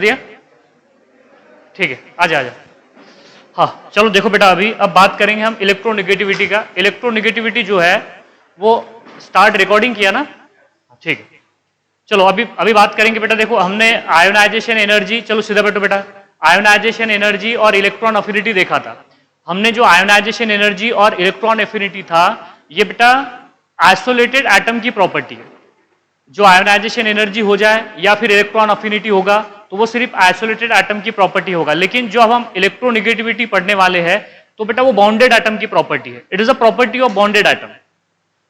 दिया? ठीक है, आजा आजा। हाँ चलो देखो बेटा, अभी अब बात करेंगे हम इलेक्ट्रोनेगेटिविटी का। इलेक्ट्रोनेगेटिविटी जो है वो स्टार्ट रिकॉर्डिंग किया ना? ठीक है, चलो अभी बात करेंगे बेटा। देखो हमने आयोनाइजेशन एनर्जी, चलो सीधा बैठो बेटा, आयोनाइजेशन एनर्जी और इलेक्ट्रॉन अफिनिटी देखा था। हमने जो आयोनाइजेशन एनर्जी और इलेक्ट्रॉन एफिनिटी था, ये बेटा आइसोलेटेड एटम की प्रॉपर्टी है। जो आयोनाइजेशन एनर्जी हो जाए या फिर इलेक्ट्रॉन अफिनिटी होगा तो वो सिर्फ आइसोलेटेड एटम की प्रॉपर्टी होगा। लेकिन जो अब हम इलेक्ट्रोनेगेटिविटी पढ़ने वाले हैं तो बेटा वो बॉन्डेड एटम की प्रॉपर्टी है। It is a property of bonded atom.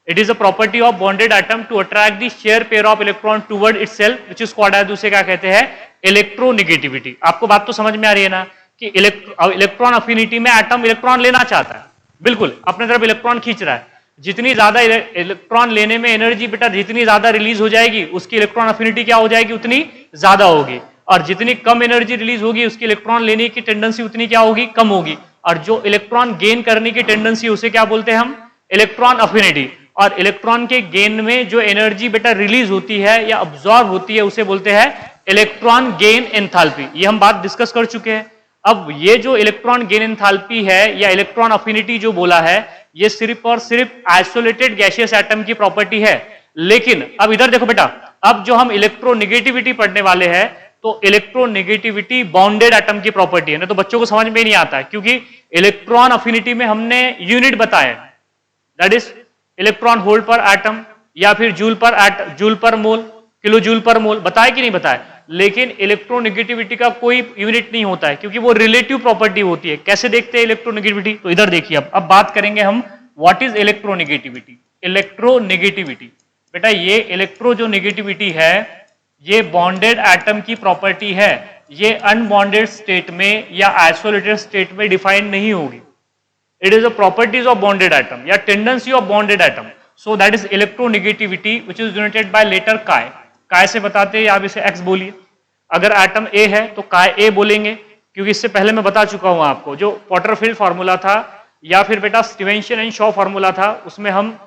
It is a property of bonded atom to attract the share pair of electron toward itself, which is called as, उसे क्या कहते हैं? इलेक्ट्रोनेगेटिविटी। आपको बात तो समझ में आ रही है ना कि इलेक्ट्रॉन अफिनिटी में एटम इलेक्ट्रॉन लेना चाहता है, बिल्कुल अपने तरफ इलेक्ट्रॉन खींच रहा है। जितनी ज्यादा इलेक्ट्रॉन लेने में एनर्जी बेटा जितनी ज्यादा रिलीज हो जाएगी, उसकी इलेक्ट्रॉन अफिनिटी क्या हो जाएगी? उतनी ज्यादा होगी। और जितनी कम एनर्जी रिलीज होगी, उसकी इलेक्ट्रॉन लेने की टेंडेंसी उतनी क्या होगी? कम होगी। और जो इलेक्ट्रॉन गेन करने की टेंडेंसी, उसे क्या बोलते हैं हम? Electron affinity. और इलेक्ट्रॉन के गेन में जो एनर्जी बेटा रिलीज होती है या अब्सॉर्ब होती है, उसे बोलते हैं इलेक्ट्रॉन गेन एंथैल्पी। ये हम बात डिस्कस कर चुके हैं। अब ये जो इलेक्ट्रॉन गेन एंथैल्पी है या इलेक्ट्रॉन अफिनिटी जो बोला है, ये सिर्फ और सिर्फ आइसोलेटेड गैसियस एटम की प्रॉपर्टी है। लेकिन अब इधर देखो बेटा, अब जो हम इलेक्ट्रोनेगेटिविटी पढ़ने वाले हैं तो इलेक्ट्रोनेगेटिविटी बॉन्डेड एटम की प्रॉपर्टी है ना। तो बच्चों को समझ में नहीं आता है क्योंकि इलेक्ट्रॉन अफिनिटी में हमने यूनिट बताया, that is electron volt per atom या फिर joule per mole, kilo joule per मोल, बताया कि नहीं बताया। लेकिन इलेक्ट्रोनेगेटिविटी का कोई यूनिट नहीं होता है क्योंकि वो रिलेटिव प्रॉपर्टी होती है। कैसे देखते हैं इलेक्ट्रोनेगेटिविटी? तो इधर देखिए, अब बात करेंगे हम व्हाट इज इलेक्ट्रोनेगेटिविटी। इलेक्ट्रोनेगेटिविटी बेटा, ये इलेक्ट्रो जो नेगेटिविटी है ये बॉन्डेड एटम की प्रॉपर्टी है। ये अनबॉन्डेड स्टेट में या आइसोलेटेड स्टेट में डिफाइन नहीं होगी। It is the properties of bonded atom या tendency of bonded atom. So that is electronegativity which is denoted by letter chi. Chi से बताते हैं, आप इसे एक्स बोलिए। अगर एटम ए है तो काय ए बोलेंगे, क्योंकि इससे पहले मैं बता चुका हूं आपको, जो पॉटरफील्ड फार्मूला था या फिर बेटा स्टीवेंसन एंड शॉ फार्मूला था, उसमें हम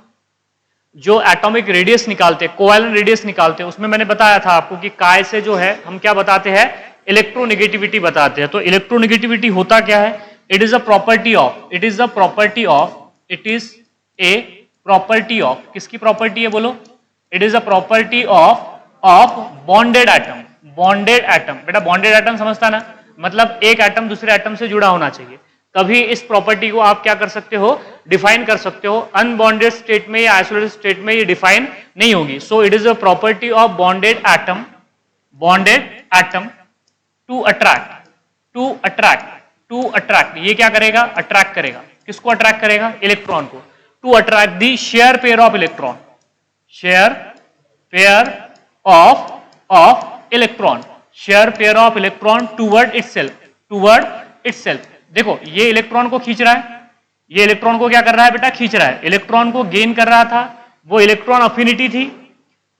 जो एटॉमिक रेडियस निकालते, कोवैलेंट रेडियस निकालते, उसमें मैंने बताया था आपको कि काय से जो है हम क्या बताते हैं? इलेक्ट्रोनेगेटिविटी बताते हैं। तो इलेक्ट्रोनेगेटिविटी होता क्या है? It is a property of, it is a property of, it is a property of, किसकी प्रॉपर्टी है बोलो? It is a property of bonded atom. Bonded atom बेटा, बॉन्डेड एटम समझता ना, मतलब एक एटम दूसरे एटम से जुड़ा होना चाहिए। तभी इस प्रॉपर्टी को आप क्या कर सकते हो? डिफाइन कर सकते हो। अनबॉन्डेड स्टेट में या आइसोलेटेड स्टेट में ये डिफाइन नहीं होगी। So it is a property of bonded atom, bonded atom to attract, ये क्या करेगा? अट्रैक्ट करेगा। किसको अट्रैक्ट करेगा? इलेक्ट्रॉन को। To attract the share pair of electron, share pair of electron, share pair of electron toward itself. देखो ये electron को खींच रहा है, ये इलेक्ट्रॉन को क्या कर रहा है बेटा? खींच रहा है। इलेक्ट्रॉन को गेन कर रहा था, वो इलेक्ट्रॉन अफिनिटी थी,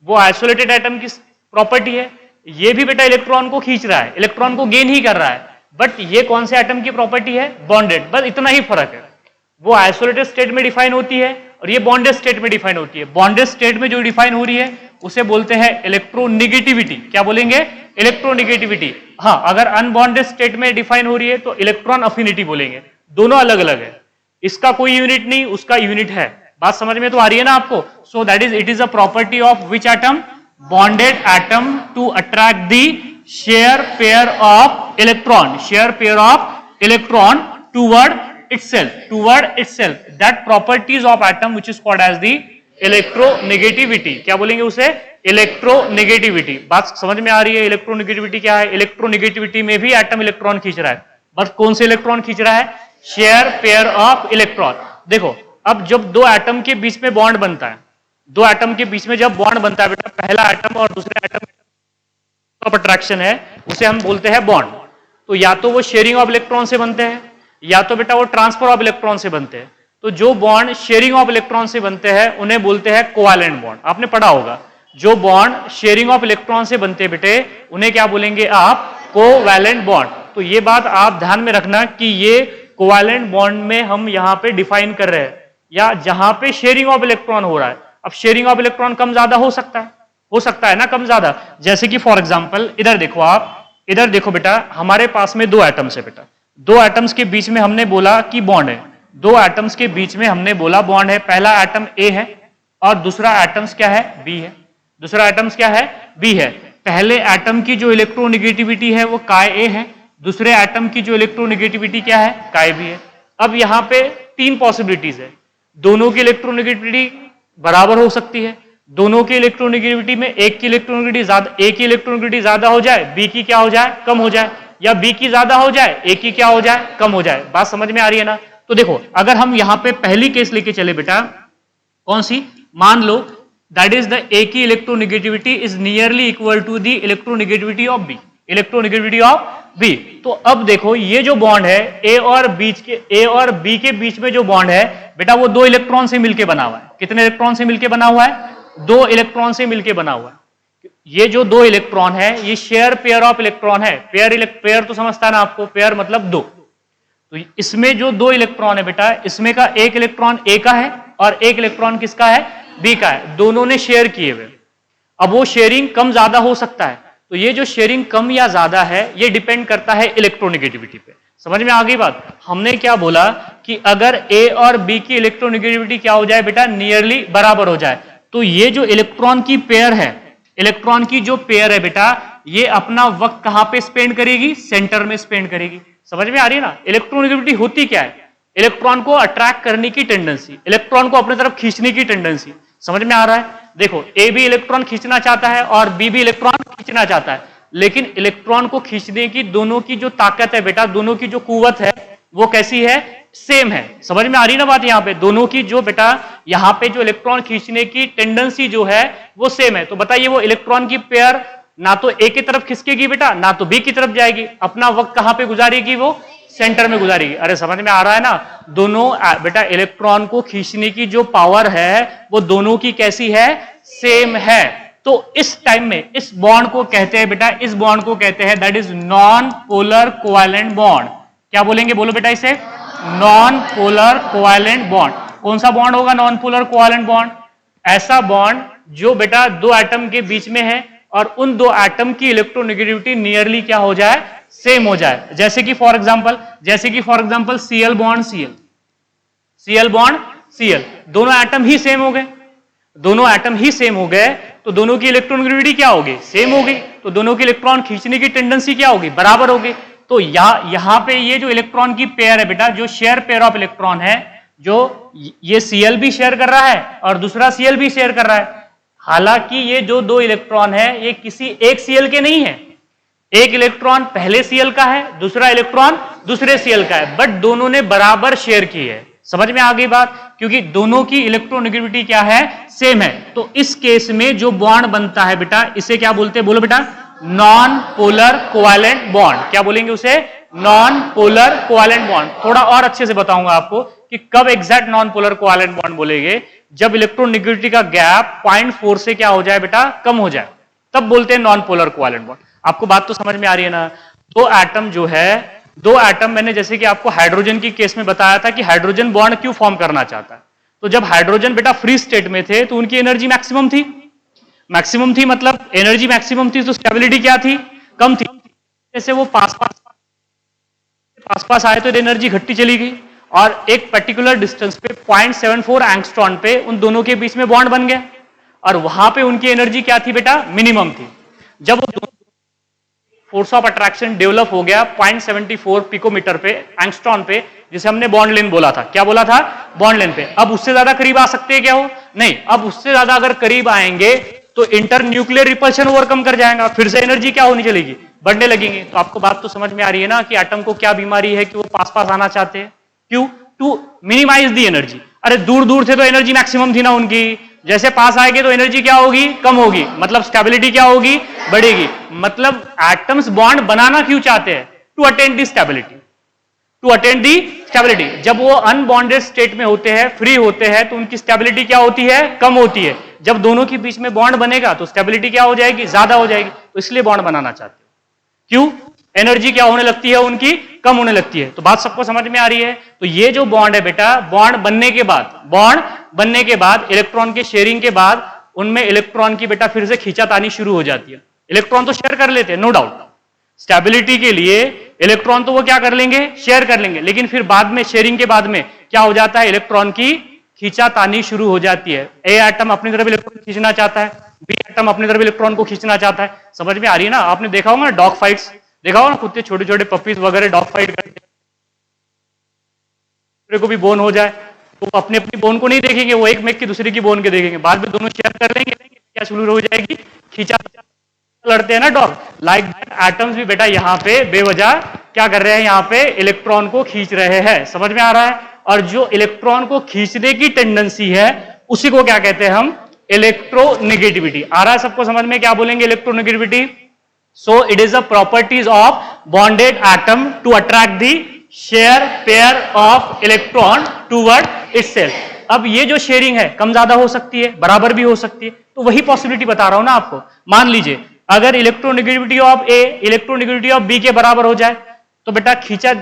वो आइसोलेटेड एटम की प्रॉपर्टी है। ये भी बेटा इलेक्ट्रॉन को खींच रहा है, इलेक्ट्रॉन को गेन ही कर रहा है। बट ये कौन से एटम की प्रॉपर्टी है? बॉन्डेड। बस इतना ही फर्क है, वो आइसोलेटेड स्टेट में डिफाइन होती है और ये बॉन्डेड स्टेट में डिफाइन होती है। बॉन्डेड स्टेट में जो डिफाइन हो रही है उसे बोलते हैं इलेक्ट्रोनेगेटिविटी। क्या बोलेंगे? इलेक्ट्रोनेगेटिविटी। हाँ, अगर अनबॉन्डेड स्टेट में डिफाइन हो रही है तो इलेक्ट्रॉन अफिनिटी बोलेंगे। दोनों अलग अलग है, इसका कोई यूनिट नहीं, उसका यूनिट है। बात समझ में तो आ रही है ना आपको? So that is, it is a property of which atom? Bonded atom to attract the share pair of electron, share pair of electron toward itself, that properties of atom which is called as the electronegativity। क्या बोलेंगे उसे? Electronegativity. बात समझ में आ रही है? Electronegativity क्या है? इलेक्ट्रोनेगेटिविटी में भी एटम इलेक्ट्रॉन खींच रहा है, बस कौन से इलेक्ट्रॉन खींच रहा है? Share pair of electron. देखो अब जब दो एटम के बीच में बॉन्ड बनता है, दो एटम के बीच में जब बॉन्ड बनता है बेटा, पहला एटम और दूसरे एटम ऑफ अट्रैक्शन है, उसे हम बोलते हैं बॉन्ड। तो या तो वो शेयरिंग ऑफ इलेक्ट्रॉन से बनते हैं या तो बेटा वो ट्रांसफर ऑफ इलेक्ट्रॉन से बनते हैं। तो जो बॉन्ड शेयरिंग ऑफ इलेक्ट्रॉन से बनते हैं उन्हें बोलते हैं कोवैलेंट बॉन्ड। आपने पढ़ा होगा, जो बॉन्ड शेयरिंग ऑफ इलेक्ट्रॉन से बनते हैं बेटे, उन्हें क्या बोलेंगे आप? Covalent bond. तो ये बात आप ध्यान में रखना कि ये कोवैलेंट बॉन्ड में हम यहां पे डिफाइन कर रहे हैं, या जहां पे शेयरिंग ऑफ इलेक्ट्रॉन हो रहा है। अब शेयरिंग ऑफ इलेक्ट्रॉन कम ज्यादा हो सकता है ना, कम ज्यादा। जैसे कि फॉर एग्जांपल इधर देखो आप, इधर देखो बेटा, हमारे पास में दो एटम्स है बेटा, दो एटम्स के बीच में हमने बोला कि बॉन्ड है, दो एटम्स के बीच में हमने बोला बॉन्ड है। पहला एटम ए है और दूसरा एटम्स क्या है, बी है। दूसरा एटम्स क्या है, बी है। पहले एटम की जो इलेक्ट्रोनेगेटिविटी है वो काय ए है, दूसरे एटम की जो इलेक्ट्रोनेगेटिविटी क्या है, काय बी है। अब यहां पे तीन पॉसिबिलिटीज है, दोनों की इलेक्ट्रोनेगेटिविटी बराबर हो सकती है, दोनों की इलेक्ट्रोनेगेटिविटी में एक की इलेक्ट्रोनेगेटिविटी ज्यादा, ए की इलेक्ट्रोनेगेटिविटी ज्यादा हो जाए, बी की क्या हो जाए, कम हो जाए, या बी की ज्यादा हो जाए, ए की क्या हो जाए, कम हो जाए। बात समझ में आ रही है ना? तो देखो, अगर हम यहां पे पहली केस लेके चले बेटा, कौन सी, मान लो दैट इज द ए की electronegativity is nearly equal to the electronegativity of B, electronegativity of B. तो अब देखो ये जो बॉन्ड है ए और बी के बीच में जो बॉन्ड है बेटा, वो दो इलेक्ट्रॉन से मिलकर बना हुआ है। कितने इलेक्ट्रॉन से मिलकर बना हुआ है, दो इलेक्ट्रॉन से मिलकर बना हुआ है। ये जो दो इलेक्ट्रॉन है ये शेयर पेयर ऑफ इलेक्ट्रॉन है। पेयर तो समझता है ना आपको, पेयर मतलब दो। तो इसमें जो दो इलेक्ट्रॉन है बेटा, इसमें का एक इलेक्ट्रॉन ए का है और एक इलेक्ट्रॉन किसका है, बी का है। दोनों ने शेयर किए हुए। अब वो शेयरिंग कम ज्यादा हो सकता है, तो ये जो शेयरिंग कम या ज्यादा है ये डिपेंड करता है इलेक्ट्रोनेगेटिविटी पे। समझ में आ गई बात? हमने क्या बोला कि अगर ए और बी की इलेक्ट्रोनेगेटिविटी क्या हो जाए बेटा, नियरली बराबर हो जाए, तो ये जो इलेक्ट्रॉन की पेयर है, इलेक्ट्रॉन की जो पेयर है बेटा, ये अपना वक्त कहां पे स्पेंड करेगी, सेंटर में स्पेंड करेगी। समझ में आ रही है ना? इलेक्ट्रोनेगेटिविटी होती क्या है, इलेक्ट्रॉन को अट्रैक्ट करने की टेंडेंसी, इलेक्ट्रॉन को अपनी तरफ खींचने की टेंडेंसी। समझ में आ रहा है? देखो, ए भी इलेक्ट्रॉन खींचना चाहता है और बी भी इलेक्ट्रॉन खींचना चाहता है, लेकिन इलेक्ट्रॉन को खींचने की दोनों की जो ताकत है बेटा, दोनों की जो कुव्वत है वो कैसी है, सेम है। समझ में आ रही ना बात? यहां पे दोनों की जो बेटा, यहां पे जो इलेक्ट्रॉन खींचने की टेंडेंसी जो है वो सेम है। तो बताइए वो इलेक्ट्रॉन की पेयर ना तो ए की तरफ खिसकेगी बेटा, ना तो बी की तरफ जाएगी, अपना वक्त कहां पे गुजारेगी, वो सेंटर में गुजारेगी। अरे समझ में आ रहा है ना? दोनों बेटा इलेक्ट्रॉन को खींचने की जो पावर है वो दोनों की कैसी है, सेम है। तो इस टाइम में इस बॉन्ड को कहते हैं बेटा, इस बॉन्ड को कहते हैं that is non polar covalent bond. क्या बोलेंगे, बोलो बेटा इसे, नॉन पोलर कोवैलेंट बॉन्ड। कौन सा बॉन्ड होगा नॉन पोलर कोवैलेंट बॉन्ड? ऐसा बॉन्ड जो बेटा दो एटम के बीच में है और उन दो एटम की इलेक्ट्रोनेगेटिविटी नियरली क्या हो जाए, सेम हो जाए। जैसे कि for example Cl bond Cl bond Cl, दोनों एटम ही सेम हो गए, दोनों एटम ही सेम हो गए, तो दोनों की इलेक्ट्रोनेगेटिविटी क्या होगी, सेम होगी। तो दोनों की इलेक्ट्रॉन खींचने की टेंडेंसी क्या होगी, बराबर होगी। तो यहां पे ये जो इलेक्ट्रॉन की पेयर है बेटा, जो शेयर पेयर ऑफ इलेक्ट्रॉन है, जो ये Cl भी शेयर कर रहा है और दूसरा Cl भी शेयर कर रहा है। हालांकि ये जो दो इलेक्ट्रॉन है ये किसी एक Cl के नहीं है, एक इलेक्ट्रॉन पहले Cl का है, दूसरा इलेक्ट्रॉन दूसरे Cl का है, बट दोनों ने बराबर शेयर की है। समझ में आ गई बात? क्योंकि दोनों की इलेक्ट्रोनेगेटिविटी क्या है, सेम है। तो इस केस में जो बॉन्ड बनता है बेटा, इसे क्या बोलते हैं, बोलो बेटा, नॉन पोलर कोवैलेंट बॉन्ड। क्या बोलेंगे उसे, नॉन पोलर कोवैलेंट बॉन्ड। थोड़ा और अच्छे से बताऊंगा आपको कि कब exact non polar covalent bond बोलेंगे, जब इलेक्ट्रोनेगेटिविटी का गैप 0.4 से क्या हो जाए बेटा, कम हो जाए, तब बोलते हैं नॉन पोलर कोवैलेंट बॉन्ड। आपको बात तो समझ में आ रही है ना? दो एटम जो है, दो एटम, मैंने जैसे कि आपको हाइड्रोजन की केस में बताया था कि हाइड्रोजन बॉन्ड क्यों फॉर्म करना चाहता है। तो जब हाइड्रोजन बेटा फ्री स्टेट में थे तो उनकी एनर्जी मैक्सिमम थी, मतलब एनर्जी मैक्सिमम थी, तो स्टेबिलिटी क्या थी, कम थी। जैसे वो पास आए तो एनर्जी घटती चली गई और एक पर्टिकुलर डिस्टेंस पे 0.74 एंगस्ट्रॉन पे उन दोनों के बीच में बॉन्ड बन गया और वहां पे उनकी एनर्जी क्या थी बेटा, मिनिमम थी। जब वो फोर्स ऑफ अट्रैक्शन डेवलप हो गया 0.74 पिकोमीटर पे, एंगस्ट्रॉन पे, जिसे हमने बॉन्ड लेंथ बोला था। क्या बोला था, बॉन्ड लेंथ पे। अब उससे ज्यादा करीब आ सकते हैं क्या हो, नहीं। अब उससे ज्यादा अगर करीब आएंगे तो इंटर न्यूक्लियर रिपल्शन ओवरकम कर जाएगा, फिर से एनर्जी क्या होनी चलेगी, बढ़ने लगेंगे। तो आपको बात तो समझ में आ रही है ना कि एटम को क्या बीमारी है कि वो पास आना चाहते हैं, क्यों, टू मिनिमाइज दी एनर्जी। अरे दूर दूर थे तो एनर्जी मैक्सिमम थी ना उनकी, जैसे पास आएंगे तो एनर्जी क्या होगी, कम होगी, मतलब स्टेबिलिटी क्या होगी, बढ़ेगी। मतलब एटम्स बॉन्ड बनाना क्यों चाहते हैं, टू अटेन दी स्टेबिलिटी, जब वो अनबॉन्डेड स्टेट में होते हैं, फ्री होते हैं, तो उनकी स्टेबिलिटी क्या होती है, कम होती है। जब दोनों के बीच में बॉन्ड बनेगा तो स्टेबिलिटी क्या हो जाएगी, ज्यादा हो जाएगी। तो इसलिए बॉन्ड बनाना चाहते हो। क्यों, एनर्जी क्या होने लगती है उनकी, कम होने लगती है। तो बात सबको समझ में आ रही है? तो ये जो बॉन्ड है बेटा, बॉन्ड बनने के बाद इलेक्ट्रॉन के शेयरिंग के बाद उनमें इलेक्ट्रॉन की बेटा फिर से खींचातानी शुरू हो जाती है। इलेक्ट्रॉन तो शेयर कर लेते हैं, नो डाउट, स्टेबिलिटी के लिए इलेक्ट्रॉन तो वो क्या कर लेंगे, शेयर कर लेंगे, लेकिन फिर बाद में शेयरिंग के बाद में क्या हो जाता है, इलेक्ट्रॉन की खींचातानी शुरू हो जाती है। ए एटम अपनी तरफ इलेक्ट्रॉन खींचना चाहता है, बी एटम अपनी तरफ इलेक्ट्रॉन को खींचना चाहता है। समझ में आ रही है ना? आपने देखा होगा ना डॉग फाइट्स, देखा होगा ना, कुत्ते छोटे छोटे पपीज वगैरह डॉग फाइट करते को भी बोन हो जाए तो अपनी अपनी बोन को नहीं देखेंगे, वो एक मेक की दूसरे की बोन के देखेंगे, बाद में दोनों शेयर कर लेंगे, क्या शुरू हो जाएगी, खींचा लड़ते हैं ना डॉग। लाइक दैट एटम्स भी बेटा यहाँ पे बेवजह क्या कर रहे हैं, यहाँ पे इलेक्ट्रॉन को खींच रहे हैं। समझ में आ रहा है? और जो इलेक्ट्रॉन को खींचने की टेंडेंसी है उसी को क्या कहते हैं हम, इलेक्ट्रोनेगेटिविटी। आ रहा है सबको समझ में? क्या बोलेंगे electronegativity? So it is a properties of bonded atom to attract the share pair of electron toward itself. अब ये जो शेयरिंग है कम ज्यादा हो सकती है, बराबर भी हो सकती है, तो वही पॉसिबिलिटी बता रहा हूं ना आपको। मान लीजिए अगर electronegativity of A electronegativity of B के बराबर हो जाए तो बेटा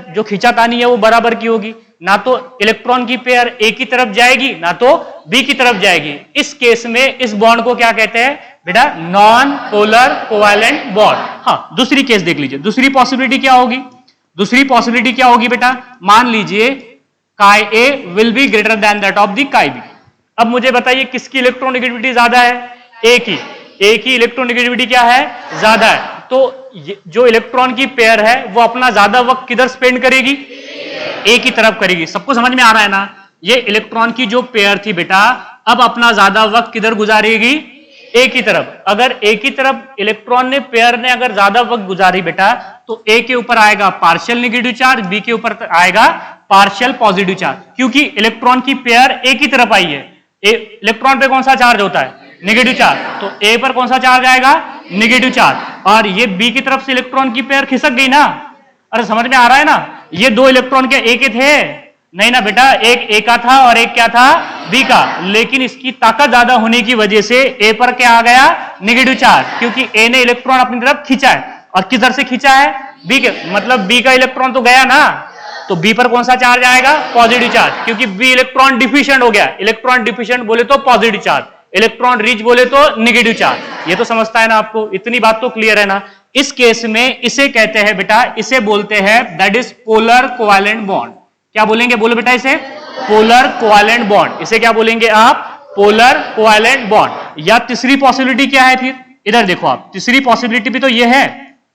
जो खींचातानी है वो बराबर की होगी, ना तो इलेक्ट्रॉन की पेयर ए की तरफ जाएगी ना तो बी की तरफ जाएगी। इस केस में इस बॉन्ड को क्या कहते हैं बेटा, नॉन पोलर कोवैलेंट बॉन्ड। हाँ, दूसरी केस देख लीजिए, दूसरी पॉसिबिलिटी क्या होगी, दूसरी पॉसिबिलिटी क्या होगी बेटा, मान लीजिए chi A will be greater than that of the chi B. अब मुझे बताइए किसकी इलेक्ट्रोनेगेटिविटी ज्यादा है, ए की इलेक्ट्रोनेगेटिविटी क्या है, ज्यादा है। तो जो इलेक्ट्रॉन की पेयर है वो अपना ज्यादा वक्त किधर स्पेंड करेगी, ए की तरफ करेगी। सबको समझ में आ रहा है ना? ये इलेक्ट्रॉन की जो पेयर थी बेटा अब अपना ज्यादा वक्त किधर गुजारेगी, ए की तरफ। अगर ए की तरफ इलेक्ट्रॉन ने पेयर ने अगर ज्यादा वक्त गुजारी बेटा तो ए के ऊपर आएगा पार्शियल नेगेटिव चार्ज, बी के ऊपर आएगा पार्शियल पॉजिटिव चार्ज, क्योंकि इलेक्ट्रॉन की पेयर ए की तरफ आई है। इलेक्ट्रॉन पे कौन सा चार्ज होता है, नेगेटिव चार्ज, तो ए पर कौन सा चार्ज आएगा, नेगेटिव चार्ज। और ये बी की तरफ से इलेक्ट्रॉन की पेयर खिसक गई ना। अरे समझ में आ रहा है ना? ये दो इलेक्ट्रॉन क्या ए के थे, नहीं ना बेटा, एक ए का था और एक क्या था, बी का। लेकिन इसकी ताकत ज्यादा होने की वजह से ए पर क्या आ गया, नेगेटिव चार्ज, क्योंकि ए ने इलेक्ट्रॉन अपनी तरफ खींचा है। और किधर से खींचा है, बी के, मतलब बी का इलेक्ट्रॉन तो गया ना, तो बी पर कौन सा चार्ज आएगा, पॉजिटिव चार्ज, क्योंकि बी इलेक्ट्रॉन डिफिशिएंट हो गया। इलेक्ट्रॉन डिफिशिएंट बोले तो पॉजिटिव चार्ज, इलेक्ट्रॉन रिच बोले तो नेगेटिव चार्ज। ये तो समझता है ना आपको, इतनी बात तो क्लियर है ना? इस केस में इसे कहते हैं बेटा, इसे बोलते हैं that is polar covalent bond. क्या बोलेंगे, बोलो बेटा इसे, पोलर कोवैलेंट बॉन्ड। इसे क्या बोलेंगे आप, पोलर कोवैलेंट बॉन्ड। या तीसरी पॉसिबिलिटी क्या है फिर, इधर देखो आप, तीसरी पॉसिबिलिटी भी तो ये है,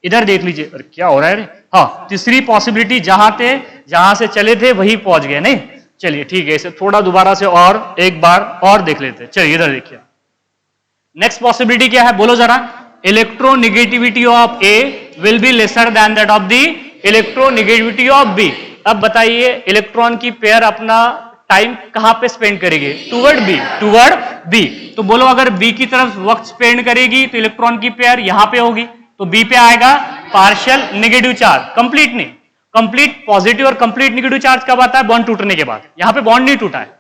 इधर देख लीजिए। अरे क्या हो रहा है, हाँ, तीसरी पॉसिबिलिटी जहां से चले थे वही पहुंच गए, नहीं? चलिए ठीक है, इसे थोड़ा दोबारा से और एक बार और देख लेते हैं। चलिए इधर देखिए, नेक्स्ट पॉसिबिलिटी क्या है, बोलो जरा। Electronegativity of A will be lesser than that of the electronegativity of B. अब बताइए इलेक्ट्रॉन की पेयर अपना टाइम कहां पे स्पेंड करेगी, टूवर्ड बी। तो बोलो अगर बी की तरफ वक्त स्पेंड करेगी तो इलेक्ट्रॉन की पेयर यहां पे होगी, तो बी पे आएगा पार्शियल नेगेटिव चार्ज। कंप्लीट नहीं, कंप्लीट पॉजिटिव और कंप्लीट नेगेटिव चार्ज कब आता है, बॉन्ड टूटने के बाद। यहां पे बॉन्ड नहीं टूटा है,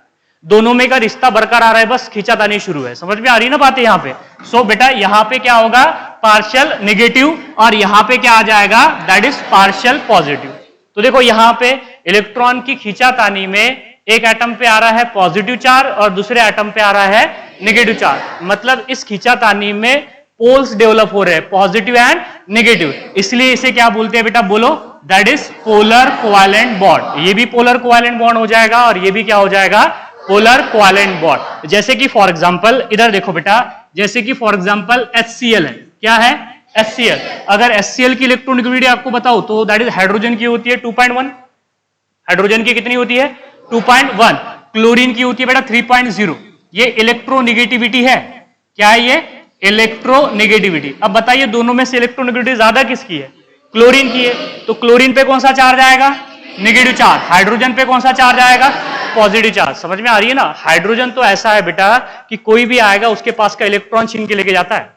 दोनों में का रिश्ता बरकरार है, बस खींचातानी शुरू है। समझ में आ रही ना बात यहां पे? सो बेटा यहां पे क्या होगा, पार्शियल नेगेटिव, और यहां पे क्या आ जाएगा, दैट इज पार्शियल पॉजिटिव। तो देखो यहां पे इलेक्ट्रॉन की खींचातानी में एक एटम पे आ रहा है पॉजिटिव चार्ज और दूसरे एटम पे आ रहा है नेगेटिव चार्ज। मतलब इस खींचातानी में पोल्स डेवलप हो रहे हैं, पॉजिटिव एंड नेगेटिव। इसलिए इसे क्या बोलते हैं बेटा, बोलो, that is polar covalent bond. ये भी पोलर कोवैलेंट बॉन्ड हो जाएगा और ये भी क्या हो जाएगा, पोलर कोवैलेंट बॉन्ड। जैसे कि फॉर एग्जांपल इधर देखो बेटा, जैसे कि फॉर एग्जांपल HCl है, क्या है, HCl। अगर HCl की इलेक्ट्रोनेगेटिविटी आपको बताओ तो दैट इज हाइड्रोजन की होती है 2.1, हाइड्रोजन की कितनी होती है 2.1, क्लोरीन की होती है बेटा 3.0। ये इलेक्ट्रोनेगेटिविटी है, क्या है ये, इलेक्ट्रोनेगेटिविटी। अब बताइए दोनों में से इलेक्ट्रोनेगेटिविटी ज्यादा किसकी है, क्लोरीन की है। तो क्लोरीन पे कौन सा चार्ज आएगा, नेगेटिव चार्ज। हाइड्रोजन पे कौन सा चार्ज आएगा, पॉजिटिव चार्ज। समझ में आ रही है ना? हाइड्रोजन तो ऐसा है बेटा कि कोई भी आएगा उसके पास का इलेक्ट्रॉन छीन के लेके जाता है,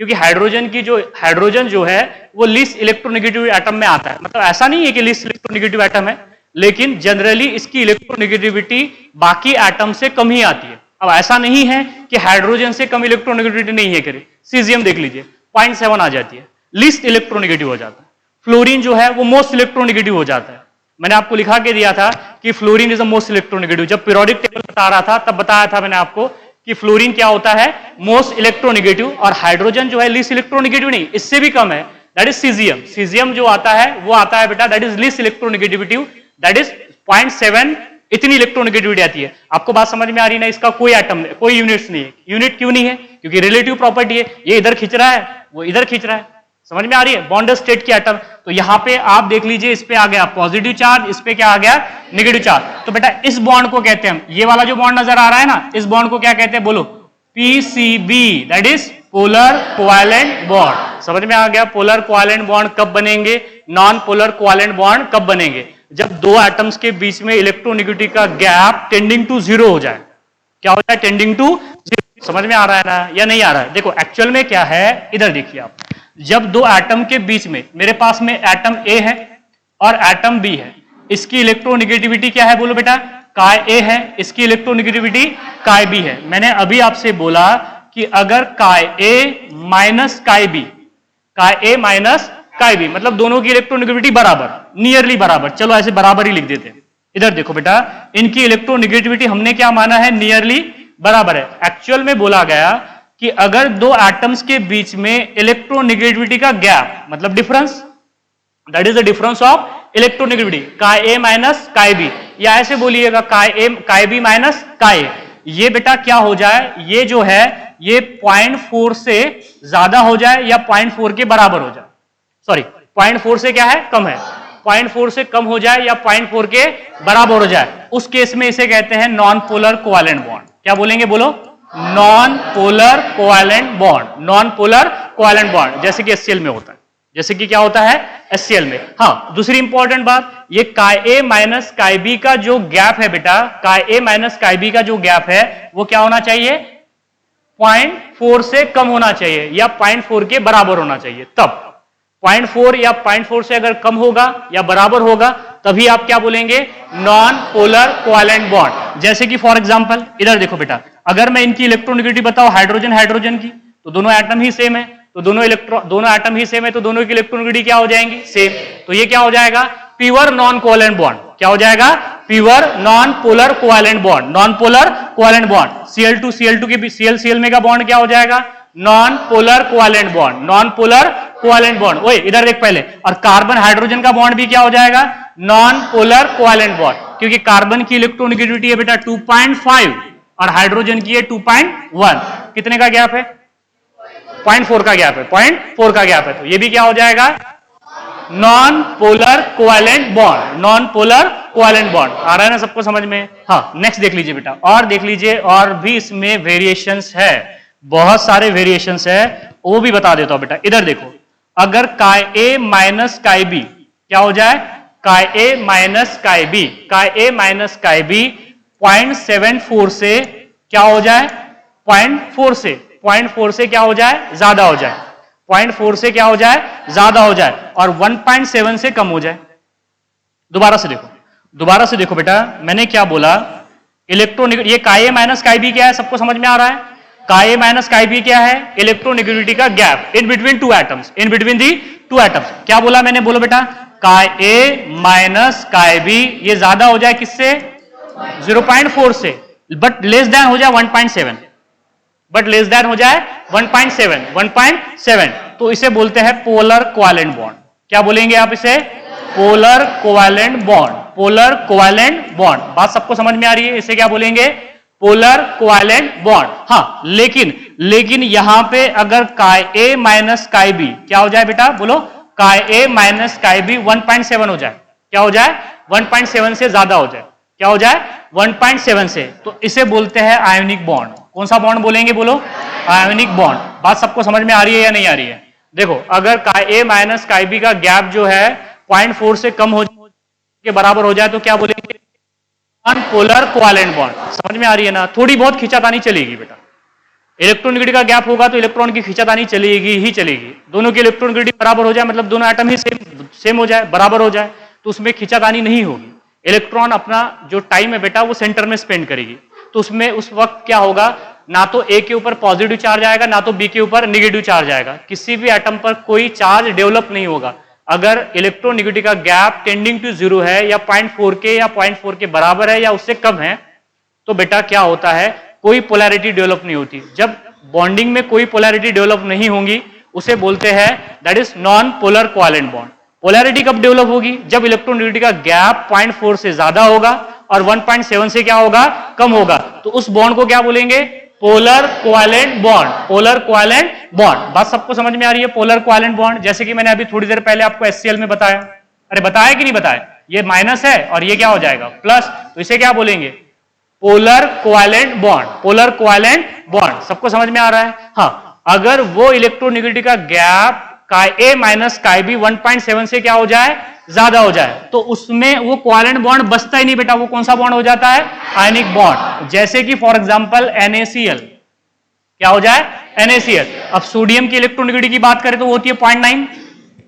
क्योंकि हाइड्रोजन जो है वो लीस्ट इलेक्ट्रोनेगेटिव एटम में आता है। मतलब ऐसा नहीं है कि लीस्ट इलेक्ट्रोनेगेटिव एटम है, लेकिन जनरली इसकी इलेक्ट्रोनेगेटिविटी बाकी एटम से कम ही आती है। अब ऐसा नहीं है कि हाइड्रोजन से कम इलेक्ट्रोनेगेटिविटी नहीं है, करे सीजियम देख लीजिए 0.7 आ जाती है, लीस्ट इलेक्ट्रोनेगेटिव हो जाता है। फ्लोरीन जो है वो मोस्ट इलेक्ट्रोनेगेटिव हो जाता है। मैंने आपको लिखा के दिया था कि fluorine is the most electronegative. जब पीरियोडिक टेबल बता रहा था तब बताया था मैंने आपको कि फ्लोरीन क्या होता है, मोस्ट इलेक्ट्रोनेगेटिव, और हाइड्रोजन जो है लीस्ट इलेक्ट्रोनेगेटिव नहीं, इससे भी कम है, दैट इज सीजियम। सीजियम जो आता है वो आता है बेटा, that is least electronegativity, that is 0.7 इतनी इलेक्ट्रोनेगेटिविटी आती है। आपको बात समझ में आ रही है ना? इसका कोई एटम, कोई यूनिट्स नहीं है। यूनिट क्यों नहीं है? क्योंकि रिलेटिव प्रॉपर्टी है, ये इधर खींच रहा है, वो इधर खींच रहा है। समझ में आ रही है? बॉन्ड स्टेट की एटम। तो यहां पे आप देख लीजिए, इस पे आ गया पॉजिटिव चार्ज, इस पे क्या आ गया? Negative charge. तो बेटा इस बॉन्ड को कहते हैं हम, ये वाला जो बॉन्ड नजर आ रहा है ना, इस बॉन्ड को क्या कहते हैं? बोलो, PCB, that is polar covalent bond. समझ में आ गया? पोलर कोवैलेंट बॉन्ड कब बनेंगे? नॉन पोलर कोवैलेंट बॉन्ड कब बनेंगे? जब दो एटम्स के बीच में इलेक्ट्रोनेगेटिविटी का गैप टेंडिंग टू जीरो हो जाए। क्या हो जाए? Tending to zero. समझ में आ रहा है ना, या नहीं आ रहा है? देखो एक्चुअल में क्या है, इधर देखिए आप, जब दो एटम के बीच में, मेरे पास में एटम ए है और एटम बी है, इसकी इलेक्ट्रोनेगेटिविटी क्या है? बोलो बेटा, काय ए है, इसकी इलेक्ट्रोनेगेटिविटी काय बी है। मैंने अभी आपसे बोला कि अगर काय A minus chi B, chi A minus chi B, मतलब दोनों की इलेक्ट्रोनेगेटिविटी बराबर, नियरली बराबर, चलो ऐसे बराबर ही लिख देते हैं। इधर देखो बेटा, इनकी इलेक्ट्रोनेगेटिविटी हमने क्या माना है? नियरली बराबर है। एक्चुअल में बोला गया कि अगर दो एटम्स के बीच में इलेक्ट्रोनेगेटिविटी का गैप, मतलब difference, that is the difference of electronegativity, काय ए माइनस काय बी, या ऐसे बोलिएगा काय बी माइनस काय ए। ये बेटा क्या हो जाए? ये जो है ये 0.4 से ज्यादा हो जाए या 0.4 के बराबर हो जाए। सॉरी, 0.4 से क्या है? कम है। 0.4 से कम हो जाए या 0.4 के बराबर हो जाए, उस केस में इसे कहते हैं नॉन पोलर कोवैलेंट बॉन्ड। क्या बोलेंगे? बोलो, non polar covalent bond. Non polar covalent bond जैसे कि HCl में होता है, जैसे कि क्या होता है? HCl में। हाँ, दूसरी इंपॉर्टेंट बात, ये काय ए माइनस काय बी का जो गैप है बेटा, काय ए माइनस काय बी का जो गैप है वो क्या होना चाहिए? 0.4 से कम होना चाहिए या 0.4 के बराबर होना चाहिए। तब 0.4 या 0.4 से अगर कम होगा या बराबर होगा तभी आप क्या बोलेंगे? Non polar covalent bond. जैसे कि फॉर एग्जांपल इधर देखो बेटा, अगर मैं इनकी इलेक्ट्रोनेगेटिविटी बताऊं हाइड्रोजन हाइड्रोजन की, तो दोनों एटम ही सेम है, तो दोनों एटम ही सेम है, तो दोनों की इलेक्ट्रोनेगेटिविटी क्या हो जाएंगी? सेम। तो ये क्या हो जाएगा? Pure non covalent bond. क्या हो जाएगा? Pure non polar covalent bond. Non polar covalent bond. Cl2 के Cl में का बॉन्ड क्या हो जाएगा? Non polar covalent bond. Non polar covalent bond. ओए इधर देख पहले, और कार्बन हाइड्रोजन का बॉन्ड भी क्या हो जाएगा? नॉन पोलर कोवैलेंट बॉन्ड, क्योंकि कार्बन की इलेक्ट्रोनेगेटिविटी है बेटा 2.5 और हाइड्रोजन की है 2.1। कितने का गैप है? 0.4 का गैप है। 0.4 का गैप है, तो ये भी क्या हो जाएगा? Non polar covalent bond. Non polar covalent bond. आ रहा है ना सबको समझ में? हाँ, नेक्स्ट देख लीजिए बेटा, और देख लीजिए, और भी इसमें वेरिएशंस है, बहुत सारे वेरिएशंस है, वो भी बता देता हूं बेटा। इधर देखो, अगर काय ए माइनस काय बी क्या हो जाए? काय A minus chi B, chi A minus chi B 0.74 से क्या हो जाए? 0.4 से क्या हो जाए? ज्यादा हो जाए। 0.4 से क्या हो जाए? ज्यादा हो जाए, और 1.7 से कम हो जाए। दोबारा से देखो बेटा, मैंने क्या बोला? इलेक्ट्रोनेगेटिविटी, ये काय ए माइनस काय बी क्या है? सबको समझ में आ रहा है? काय ए माइनस काय बी क्या है? इलेक्ट्रोनेगेटिविटी का gap in between two atoms, in between the two atoms. क्या बोला मैंने? बोलो बेटा, काय ए माइनस काय बी ये ज्यादा हो जाए किससे? 0.4 से, बट लेस देन हो जाए 1.7, बट लेस देन हो जाए 1.7, तो इसे बोलते हैं पोलर कोवैलेंट बॉन्ड। क्या बोलेंगे आप इसे? Polar covalent bond. Polar covalent bond. बात सबको समझ में आ रही है? इसे क्या बोलेंगे? Polar covalent bond. हाँ, लेकिन यहां पे अगर काय ए माइनस काय बी क्या हो जाए बेटा? बोलो, chi A minus chi B 1.7 हो जाए। क्या हो जाए? 1.7 से ज्यादा हो जाए। क्या हो जाए? 1.7 से, तो इसे बोलते हैं आयोनिक बॉन्ड। कौन सा बॉन्ड बोलेंगे? बोलो, आयोनिक बॉन्ड। बात सबको समझ में आ रही है या नहीं आ रही है? देखो, अगर काय ए माइनस काय बी का गैप जो है 0.4 से कम हो के बराबर हो जाए तो क्या बोलेंगे? Non polar covalent bond. समझ में आ रही है ना? थोड़ी बहुत खींचातानी चलेगी बेटा। इलेक्ट्रोनेगेटिविटी का गैप होगा तो इलेक्ट्रॉन की खींचातानी चलेगी ही चलेगी। दोनों की इलेक्ट्रोनेगेटिविटी बराबर हो जाए, मतलब दोनों एटम ही सेम हो जाए, बराबर हो जाए, तो उसमें खींचातानी नहीं होगी। इलेक्ट्रॉन अपना जो टाइम है बेटा वो सेंटर में स्पेंड करेगी, तो उसमें उस वक्त क्या होगा? ना तो ए के ऊपर पॉजिटिव चार्ज आएगा, ना तो बी के ऊपर नेगेटिव चार्ज आएगा। किसी भी एटम पर कोई चार्ज डेवलप नहीं होगा। अगर इलेक्ट्रोनेगेटिविटी का गैप टेंडिंग टू जीरो है या 0.4 के या 0.4 के बराबर है या उससे कम है, तो बेटा क्या होता है? कोई पोलैरिटी डेवलप नहीं होती। जब बॉन्डिंग में कोई पोलैरिटी डेवलप नहीं होंगी, उसे बोलते हैं that is non polar covalent bond. Polarity कब डेवलप होगी? जब इलेक्ट्रोनेगेटिविटी का गैप 0.4 से ज्यादा होगा और 1.7 से क्या होगा? कम होगा। तो उस बॉन्ड को क्या बोलेंगे? Polar covalent bond. Polar covalent bond. बात सबको समझ में आ रही है? पोलर कोवैलेंट बॉन्ड, जैसे कि मैंने अभी थोड़ी देर पहले आपको HCl में बताया। अरे बताया कि नहीं बताया? ये माइनस है और ये क्या हो जाएगा? प्लस। तो इसे क्या बोलेंगे? Polar covalent bond. Polar covalent bond. सबको समझ में आ रहा है? हाँ, अगर वो इलेक्ट्रोनेगेटिविटी का गैप Ka माइनस Kb 1.7 से क्या हो जाए? ज्यादा हो जाए, तो उसमें वो कोवैलेंट बॉन्ड बचता ही नहीं बेटा। वो कौन सा बॉन्ड हो जाता है? Ionic bond. जैसे कि फॉर एग्जांपल NaCl क्या हो जाए? NaCl। अब सोडियम की इलेक्ट्रोनेगेटिविटी की बात करें तो वो होती है 0.9।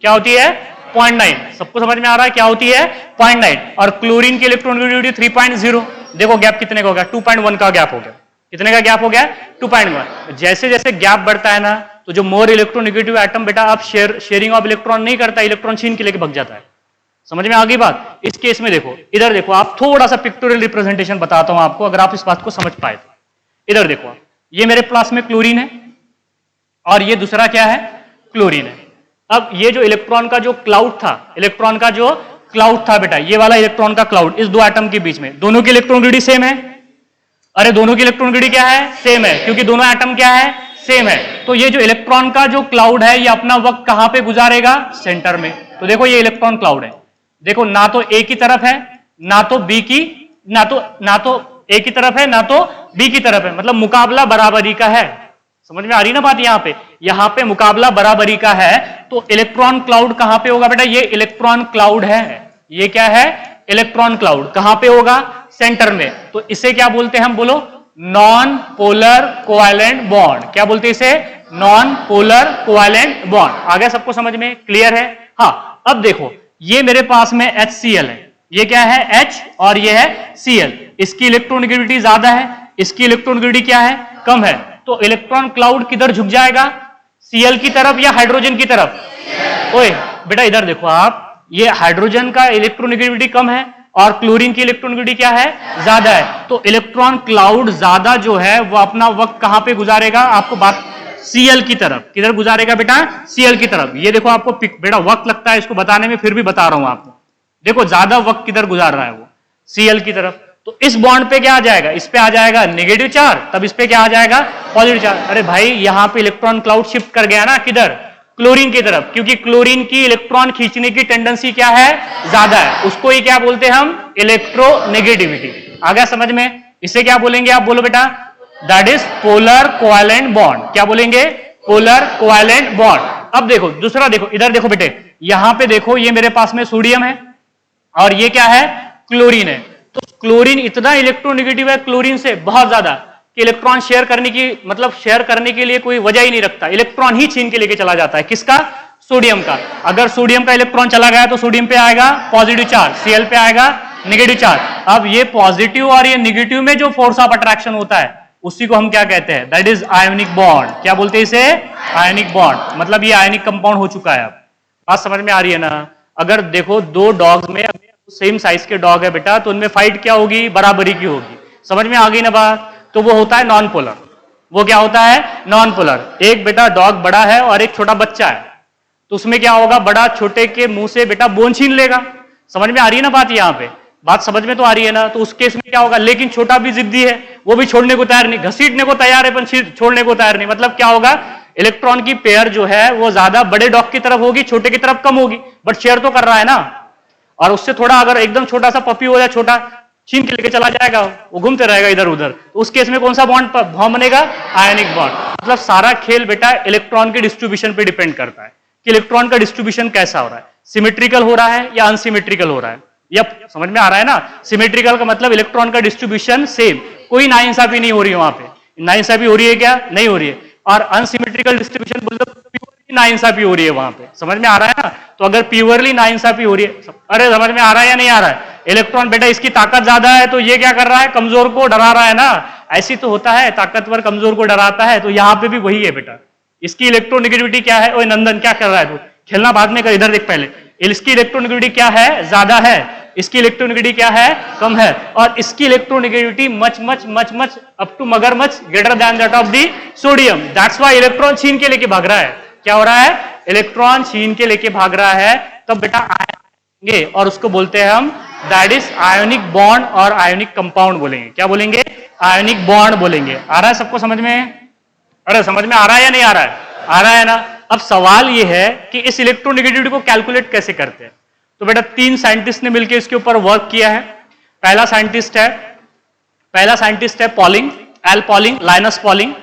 क्या होती है? 0.9। सबको समझ में आ रहा है? क्या होती है? 0.9। और क्लोरीन की इलेक्ट्रोनेगेटिविटी 3.0। देखो गैप कितने का हो गया? 2.1 का गैप हो गया। कितने का गैप हो गया? 2.1। जैसे जैसे गैप बढ़ता है ना, तो जो मोर इलेक्ट्रोनेगेटिव एटम बेटा अब शेयरिंग ऑफ इलेक्ट्रॉन नहीं करता, इलेक्ट्रॉन छीन के लेके भग जाता है। समझ में आ गई बात? इस केस में देखो, इधर देखो, आप थोड़ा सा पिक्टोरियल रिप्रेजेंटेशन बताता हूं आपको, अगर आप इस बात को समझ पाए तो। इधर देखो, ये मेरे प्लस में क्लोरीन है और ये दूसरा क्या है? क्लोरीन है। अब ये जो इलेक्ट्रॉन का जो क्लाउड था, इलेक्ट्रॉन का जो क्लाउड था बेटा, ये वाला इलेक्ट्रॉन का क्लाउड इस दो एटम के बीच में, दोनों की इलेक्ट्रोनेगेटिविटी सेम है। अरे दोनों की इलेक्ट्रोनेगेटिविटी क्या है? सेम है, क्योंकि दोनों एटम क्या है? सेम है। तो ये जो इलेक्ट्रॉन का जो क्लाउड है, ये अपना वक्त कहां पे गुजारेगा? सेंटर में। तो देखो ये इलेक्ट्रॉन क्लाउड है, देखो ना तो ए की तरफ है ना तो बी की, ना तो ए की तरफ है ना तो बी की तरफ है, मतलब मुकाबला बराबरी का है। समझ में आ रही ना बात? यहां पे मुकाबला बराबरी का है। तो इलेक्ट्रॉन क्लाउड कहां पे होगा बेटा? ये इलेक्ट्रॉन क्लाउड है। ये क्या है? Electron cloud. कहां पे होगा? सेंटर में। तो इसे क्या बोलते हैं हम? बोलो, नॉन पोलर कोवैलेंट बॉन्ड। क्या बोलते हैं इसे? Non polar covalent bond. आ गया सबको समझ में? क्लियर है? हाँ, अब देखो, ये मेरे पास में HCl है, ये क्या है? H और ये है Cl। इसकी इलेक्ट्रोनेगेटिविटी ज्यादा है, इसकी इलेक्ट्रोनेगेटिविटी क्या है? कम है। तो इलेक्ट्रॉन क्लाउड किधर झुक जाएगा? Cl की तरफ या हाइड्रोजन की तरफ? ओए बेटा इधर देखो आप, ये हाइड्रोजन का इलेक्ट्रोनेगेटिविटी कम है और क्लोरीन की इलेक्ट्रोनेगेटिविटी क्या है? ज्यादा है। तो इलेक्ट्रॉन क्लाउड ज्यादा जो है वो अपना वक्त कहां पे गुजारेगा? आपको बात Cl की तरफ। किधर गुजारेगा बेटा? Cl की तरफ। ये देखो आपको बेटा वक्त लगता है इसको बताने में, फिर भी बता रहा हूं आपको। देखो ज्यादा वक्त किधर गुजार रहा है वो? Cl की तरफ। तो इस बॉन्ड पे क्या आ जाएगा? इस पे आ जाएगा नेगेटिव चार्ज, तब इस पे क्या आ जाएगा? Positive charge. अरे भाई यहां पे इलेक्ट्रॉन क्लाउड शिफ्ट कर गया ना, किधर? क्लोरीन की तरफ, क्योंकि क्लोरीन की इलेक्ट्रॉन खींचने की टेंडेंसी क्या है? ज्यादा है। उसको ही क्या बोलते हैं हम? इलेक्ट्रोनेगेटिविटी। आ गया समझ में? इसे क्या बोलेंगे आप? बोलो बेटा, that is polar covalent bond. क्या बोलेंगे? Polar covalent bond. अब देखो दूसरा, देखो इधर देखो बेटे, यहां पे देखो, ये मेरे पास में सोडियम है और ये क्या है? क्लोरीन है। तो क्लोरीन इतना इलेक्ट्रोनेगेटिव है क्लोरीन से, बहुत ज्यादा, कि इलेक्ट्रॉन शेयर करने की, मतलब शेयर करने के लिए कोई वजह ही नहीं रखता, इलेक्ट्रॉन ही छीन के लेके चला जाता है। किसका? सोडियम का। अगर सोडियम का इलेक्ट्रॉन चला गया तो सोडियम पे आएगा पॉजिटिव चार्ज, Cl पे आएगा नेगेटिव चार्ज। अब ये पॉजिटिव और ये नेगेटिव में जो फोर्स ऑफ अट्रैक्शन होता है उसी को हम क्या कहते हैं? That is ionic bond. क्या बोलते हैं इसे? Ionic bond. मतलब ये आयोनिक कंपाउंड हो चुका है। अब बात समझ में आ रही है ना? अगर देखो दो डॉग्स में सेम साइज के डॉग है बेटा, तो उनमें फाइट क्या होगी? बराबरी की होगी। समझ में आ गई ना बात? तो वो होता है नॉन पोलर। वो क्या होता है? Non polar. एक बेटा डॉग बड़ा है और एक छोटा बच्चा है, तो उसमें क्या होगा? बड़ा छोटे के मुंह से बेटा बोन छीन लेगा। समझ में आ रही है ना बात? यहाँ पे बात समझ में तो आ रही है ना? तो उस केस में क्या होगा? लेकिन छोटा भी जिद्दी है, वो भी छोड़ने को तैयार नहीं, घसीटने को तैयार है पर छोड़ने को तैयार नहीं। मतलब क्या होगा? इलेक्ट्रॉन की पेयर जो है वो ज्यादा बड़े डॉग की तरफ होगी, छोटे की तरफ कम होगी, बट शेयर तो कर रहा है ना। और उससे थोड़ा अगर एकदम छोटा सा पपी हो या छोटा, छीन के लेके चला जाएगा, वो घूमते रहेगा इधर उधर। तो उस केस में कौन सा बॉन्ड बनेगा? Ionic bond. मतलब सारा खेल बेटा इलेक्ट्रॉन के डिस्ट्रीब्यूशन पे डिपेंड करता है कि इलेक्ट्रॉन का डिस्ट्रीब्यूशन कैसा हो रहा है, सिमेट्रिकल हो रहा है या अनसिमेट्रिकल हो रहा है। या समझ में आ रहा है ना? सिमेट्रिकल का मतलब इलेक्ट्रॉन का डिस्ट्रीब्यूशन सेम, कोई नाइंसाफी नहीं हो रही है वहां पे। नाइंसाफी हो रही है क्या? नहीं हो रही है। और अनसिमेट्रिकल डिस्ट्रीब्यूशन मतलब नाइंसाफी हो रही है वहां पे। समझ में आ रहा है ना? तो अगर प्योरली नाइंसाफी हो रही है, अरे समझ में आ रहा है या नहीं आ रहा है? इलेक्ट्रॉन बेटा इसकी ताकत ज्यादा है, तो ये क्या कर रहा है? कमजोर को डरा रहा है ना। ऐसी तो होता है, ताकतवर कमजोर को डराता है, तो यहाँ पे भी वही है बेटा। इसकी इलेक्ट्रोनेगेटिविटी क्या है? ओए नंदन क्या कर रहा है तू? खेलना बाद में कर, इधर देख पहले। इसकी इलेक्ट्रोनेगेटिविटी क्या है? ज्यादा है। इसकी इलेक्ट्रोनेगेटिविटी क्या है? कम है। और इसकी electronegativity much much much much up to मगरमच्छ greater than that of the sodium. That's why electron छीन के लेके भाग रहा है। क्या हो रहा है, इलेक्ट्रॉन छीन के लेके भाग रहा है, तब बेटा आयन और उसको बोलते हैं हम दैट इज आयोनिक बॉन्ड और आयोनिक कंपाउंड बोलेंगे। क्या बोलेंगे, आयोनिक बॉन्ड बोलेंगे। आ रहा है सबको समझ में? अरे समझ में आ रहा है या नहीं आ रहा है? आ रहा है ना। अब सवाल ये है कि इस इलेक्ट्रोनेगेटिविटी को कैलकुलेट कैसे करते हैं। तो बेटा 3 साइंटिस्ट ने मिलकर इसके ऊपर वर्क किया है। पहला साइंटिस्ट है Pauling, L Pauling, Linus Pauling,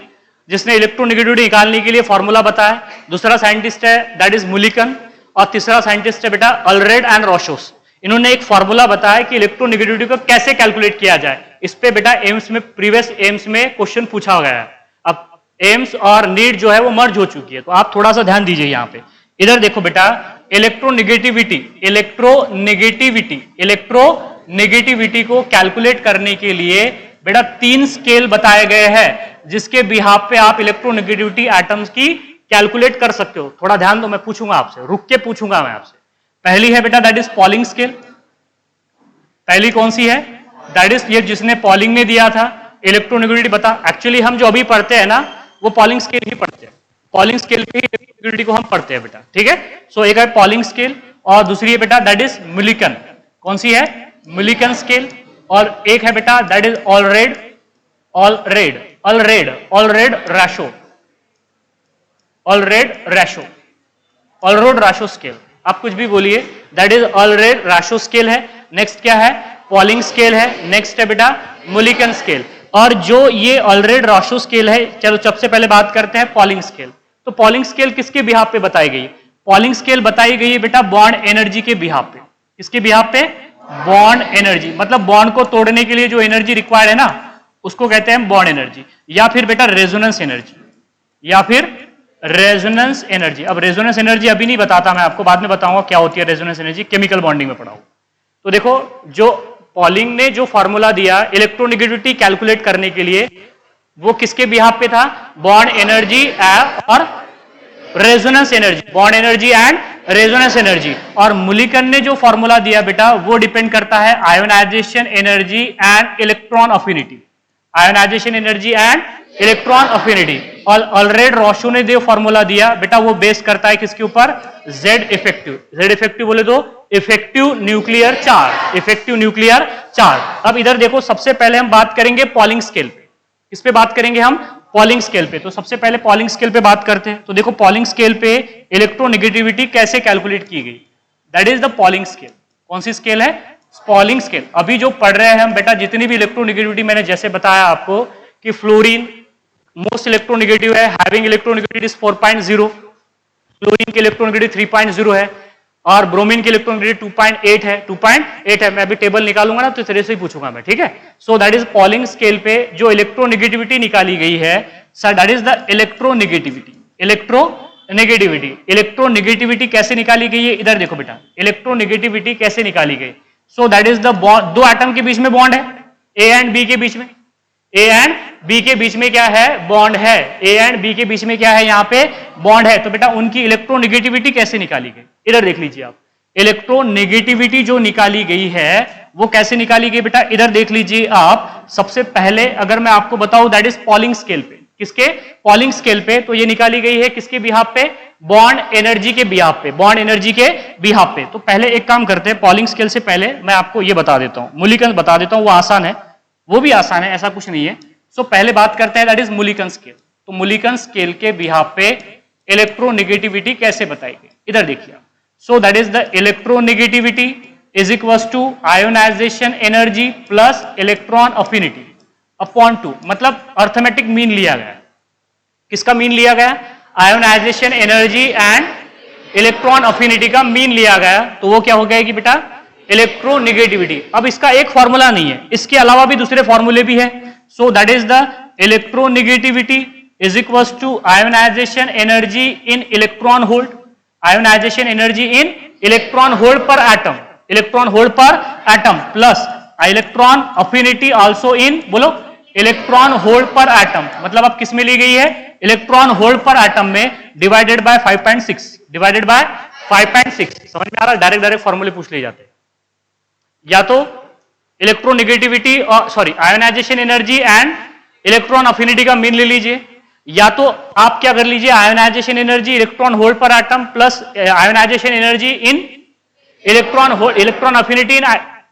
जिसने इलेक्ट्रोनेगेटिविटी निकालने के लिए फॉर्मूला बताया। दूसरा साइंटिस्ट है दैट इज मुलिकन, और तीसरा साइंटिस्ट है बेटा अल्रेड एंड रॉशोस। इन्होंने एक फॉर्मूला बताया कि इलेक्ट्रोनेगेटिविटी को कैसे कैलकुलेट किया जाए। इस पे बेटा एम्स में, प्रीवियस एम्स में क्वेश्चन पूछा गया है। अब एम्स और नीट जो है वो मर्ज हो चुकी है, तो आप थोड़ा सा ध्यान दीजिए यहाँ पे। इधर देखो बेटा, इलेक्ट्रोनेगेटिविटी को कैलकुलेट करने के लिए बेटा 3 स्केल बताए गए हैं, जिसके बिहाफ पे आप इलेक्ट्रोनेगेटिविटी एटम्स की कैलकुलेट कर सकते हो। थोड़ा ध्यान दो, मैं पूछूंगा आपसे, रुक के पूछूंगा मैं आपसे। पहली है बेटा दैट इज पॉलिंग स्केल। पहली कौन सी है? दैट इज ये जिसने पॉलिंग में दिया था इलेक्ट्रोनेगेटिविटी बता। एक्चुअली हम जो अभी पढ़ते हैं ना वो पॉलिंग स्केल ही पढ़ते हैं, पॉलिंग स्केल पे इलेक्ट्रोनेगेटिविटी को हम पढ़ते हैं बेटा, ठीक है। सो एक है पॉलिंग स्केल और दूसरी है बेटा दैट इज मुलिकन। कौन सी है? Mulliken scale. और एक है बेटा that is already Rochow scale. आप कुछ भी बोलिए, that is already Rochow scale है। नेक्स्ट क्या है? पॉलिंग स्केल है। नेक्स्ट है बेटा मुलिकन स्केल। और जो ये ऑलरेड राशो स्केल है, चलो सबसे पहले बात करते हैं पॉलिंग स्केल। तो पॉलिंग स्केल किसके बिहाफ पे बताई गई? पॉलिंग स्केल बताई गई है बेटा बॉन्ड एनर्जी के बिहाफ पे। किसके बिहाफ पे? बॉन्ड एनर्जी, मतलब बॉन्ड को तोड़ने के लिए जो एनर्जी रिक्वायर्ड है ना, उसको कहते हैं बॉन्ड एनर्जी, या फिर बेटा रेजोनेंस एनर्जी, या फिर रेजोनेंस एनर्जी। अब रेजोनेंस एनर्जी अभी नहीं बताता, मैं आपको बाद में बताऊंगा क्या होती है रेजोनेंस एनर्जी, केमिकल बॉन्डिंग में पढ़ाऊं। तो देखो, जो पॉलिंग ने जो फॉर्मूला दिया इलेक्ट्रोनेगेटिविटी कैलकुलेट करने के लिए, वो किसके बिहाफ पे था? बॉन्ड एनर्जी और resonance energy, bond energy and resonance energy. और मुलिकन ने जो फॉर्मूला दिया बेटा वो डिपेंड करता है ionisation energy and electron affinity, ionisation energy and electron affinity. और ऑलरेड रॉशो ने जो फॉर्मूला दिया बेटा वो बेस करता है किसके ऊपर? Z effective. जेड इफेक्टिव बोले तो effective nuclear charge, effective nuclear charge. अब इधर देखो, सबसे पहले हम बात करेंगे पॉलिंग स्केल पे। किस पे बात करेंगे हम? पॉलिंग स्केल पे। तो सबसे पहले पॉलिंग स्केल पे बात करते हैं। तो देखो पॉलिंग स्केल पे इलेक्ट्रोनेगेटिविटी कैसे कैलकुलेट की गई, that is the polling scale. कौन सी स्केल है? Polling scale. अभी जो पढ़ रहे हैं हम बेटा, जितनी भी इलेक्ट्रोनेगेटिविटी मैंने जैसे बताया आपको कि फ्लोरीन मोस्ट इलेक्ट्रोनेगेटिव है, हैविंग इलेक्ट्रोनेगेटिविटी 4.0, क्लोरीन की इलेक्ट्रोनेगेटिविटी 3.0 है, और ब्रोमीन की इलेक्ट्रोनेगेटिविटी 2.8 है, 2.8 है। मैं अभी टेबल निकालूंगा ना तो तेरे से ही पूछूंगा मैं, ठीक है। So that is polling scale पे जो इलेक्ट्रोनेगेटिविटी निकाली गई है sir, that is the electronegativity. Electronegativity कैसे निकाली गई है? इधर देखो बेटा, इलेक्ट्रोनेगेटिविटी कैसे निकाली गई। So that is the bond, दो एटम के बीच में बॉन्ड है, ए एंड बी के बीच में, ए एंड बी के बीच में क्या है? बॉन्ड है। ए एंड बी के बीच में क्या है? यहाँ पे बॉन्ड है। तो बेटा उनकी इलेक्ट्रोनेगेटिविटी कैसे निकाली गई? इधर देख लीजिए आप, इलेक्ट्रोनेगेटिविटी जो निकाली गई है वो कैसे निकाली गई बेटा? इधर देख लीजिए आप। सबसे पहले अगर मैं आपको बताऊं दैट इज पॉलिंग स्केल पे। किसके? पॉलिंग स्केल पे। तो ये निकाली गई है किसके बिहाफ पे? बॉन्ड एनर्जी के बिहाफ पे, बॉन्ड एनर्जी के बिहाफ पे। तो पहले एक काम करते हैं, पॉलिंग स्केल से पहले मैं आपको ये बता देता हूं, मुलिकन बता देता हूं, वो आसान है, वो भी आसान है, ऐसा कुछ नहीं है। सो पहले बात करते हैं दैट इज मुलिकन स्केल। तो मुलिकन स्केल के बिहाफ पे इलेक्ट्रोनेगेटिविटी कैसे बताई गई, इधर देखिए। So that is the electronegativity is equals to ionisation energy plus electron affinity upon 2, मतलब अर्थमेटिक मीन लिया गया। किसका मीन लिया गया? Ionisation energy and electron affinity का मीन लिया गया। तो वो क्या हो गया कि बेटा इलेक्ट्रोनेगेटिविटी। अब इसका एक फॉर्मूला नहीं है, इसके अलावा भी दूसरे फॉर्मूले भी है। So that is the electronegativity is equals to ionisation energy in electron volt, ionisation energy in electron volt per atom, electron volt per atom plus electron affinity also in, बोलो, इलेक्ट्रॉन होल्ड पर एटम। मतलब अब किस में ली गई है? Electron volt per atom में, divided by 5.6, divided by 5.6। समझ में आ रहा है? डायरेक्ट डायरेक्ट फॉर्मूले पूछ ले जाते हैं। या तो इलेक्ट्रोनेगेटिविटी और sorry ionisation energy and electron affinity का मीन ले लीजिए, या तो आप क्या कर लीजिए, ionisation energy electron volt per atom plus ionisation energy in electron affinity in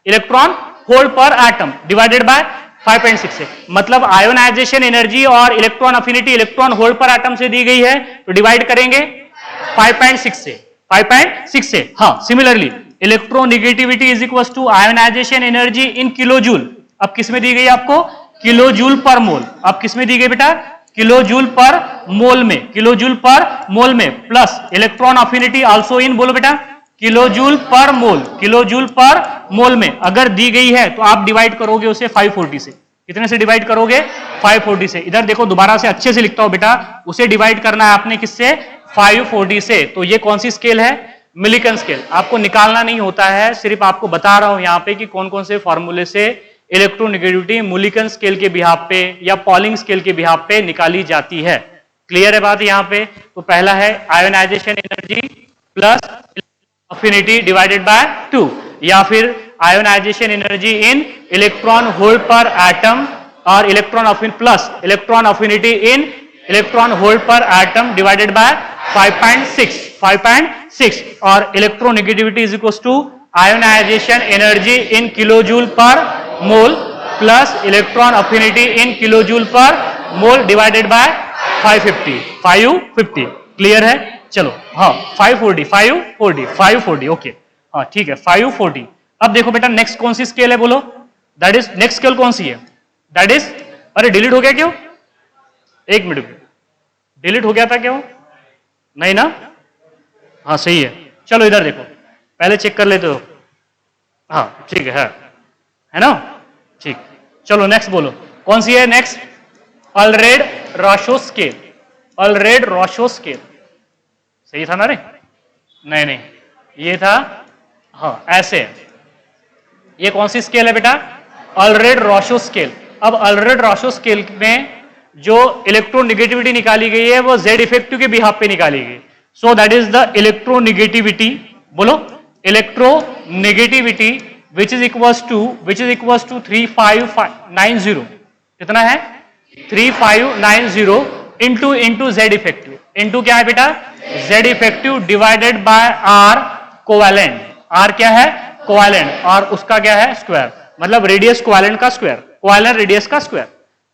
electron volt per atom divided by 5.6 से, मतलब आयोनाइजेशन एनर्जी और electron affinity electron volt per atom से दी गई है, तो डिवाइड करेंगे 5.6 से, 5.6 से। हाँ, similarly electronegativity is equal to ionisation energy in kilojoule. अब किस में दी गई आपको, किलो जूल पर मोल। अब किस में दी गई बेटा, किलो जूल पर मोल में, किलो जूल पर मोल में, plus electron affinity also in, बोलो बेटा, kilo joule per mole, kilo joule per मोल में अगर दी गई है तो आप डिवाइड करोगे उसे 540 से। कितने से डिवाइड करोगे, 540 से। इधर देखो दोबारा से अच्छे से लिखता हूं बेटा, उसे डिवाइड करना है आपने किससे, 540 से। तो ये कौन सी स्केल है, मिलिकन स्केल। आपको निकालना नहीं होता है, सिर्फ आपको बता रहा हूं यहां पे कि कौन कौन से फॉर्मूले से इलेक्ट्रोनेगेटिविटी मिलिकन स्केल के बिहाफ पे या पॉलिंग स्केल के बिहाफ पे निकाली जाती है। क्लियर है बात यहां पे। तो पहला है ionisation energy plus affinity divided by 2, या फिर ionisation energy in electron volt per atom और electron plus electron affinity in electron volt per atom divided by 5.6 और electronegativity is equal to ionisation energy in kilojoule per mole plus electron affinity in kilojoule per mole divided by 550। Clear है, चलो। हाँ 540 okay, हाँ ठीक है 540। अब देखो बेटा नेक्स्ट कौन सी स्केल है बोलो, दैट इज नेक्स्ट स्केल कौन सी है, दैट इज, अरे डिलीट हो गया क्यों, एक मिनट, डिलीट हो गया था क्यों, नहीं ना, हाँ सही है। चलो इधर देखो, पहले चेक कर लेते हो, हाँ ठीक है ना, ठीक। चलो नेक्स्ट बोलो कौन सी है नेक्स्ट, अल्रेड रॉशो स्केल, अल्रेड रॉशो स्केल, सही था ना रे, नहीं ये था, हाँ ऐसे। ये कौन सी स्केल है बेटा, अल्रेड रॉशो स्केल। अब अल्रेड रॉशो स्केल में जो इलेक्ट्रोनेगेटिविटी निकाली गई है वो जेड इफेक्टिव के बिहाफ पे निकाली गई। So that is the electronegativity, बोलो electronegativity which is equals to 3590, कितना है 3590 इंटू जेड इफेक्टिव, इंटू क्या है बेटा, Z effective divided by R covalent. R क्या है, कोवैलेंट, और उसका क्या है स्क्वायर, मतलब रेडियस कोवैलेंट का स्क्वायर, कोवैलेंट रेडियस का स्क्वायर,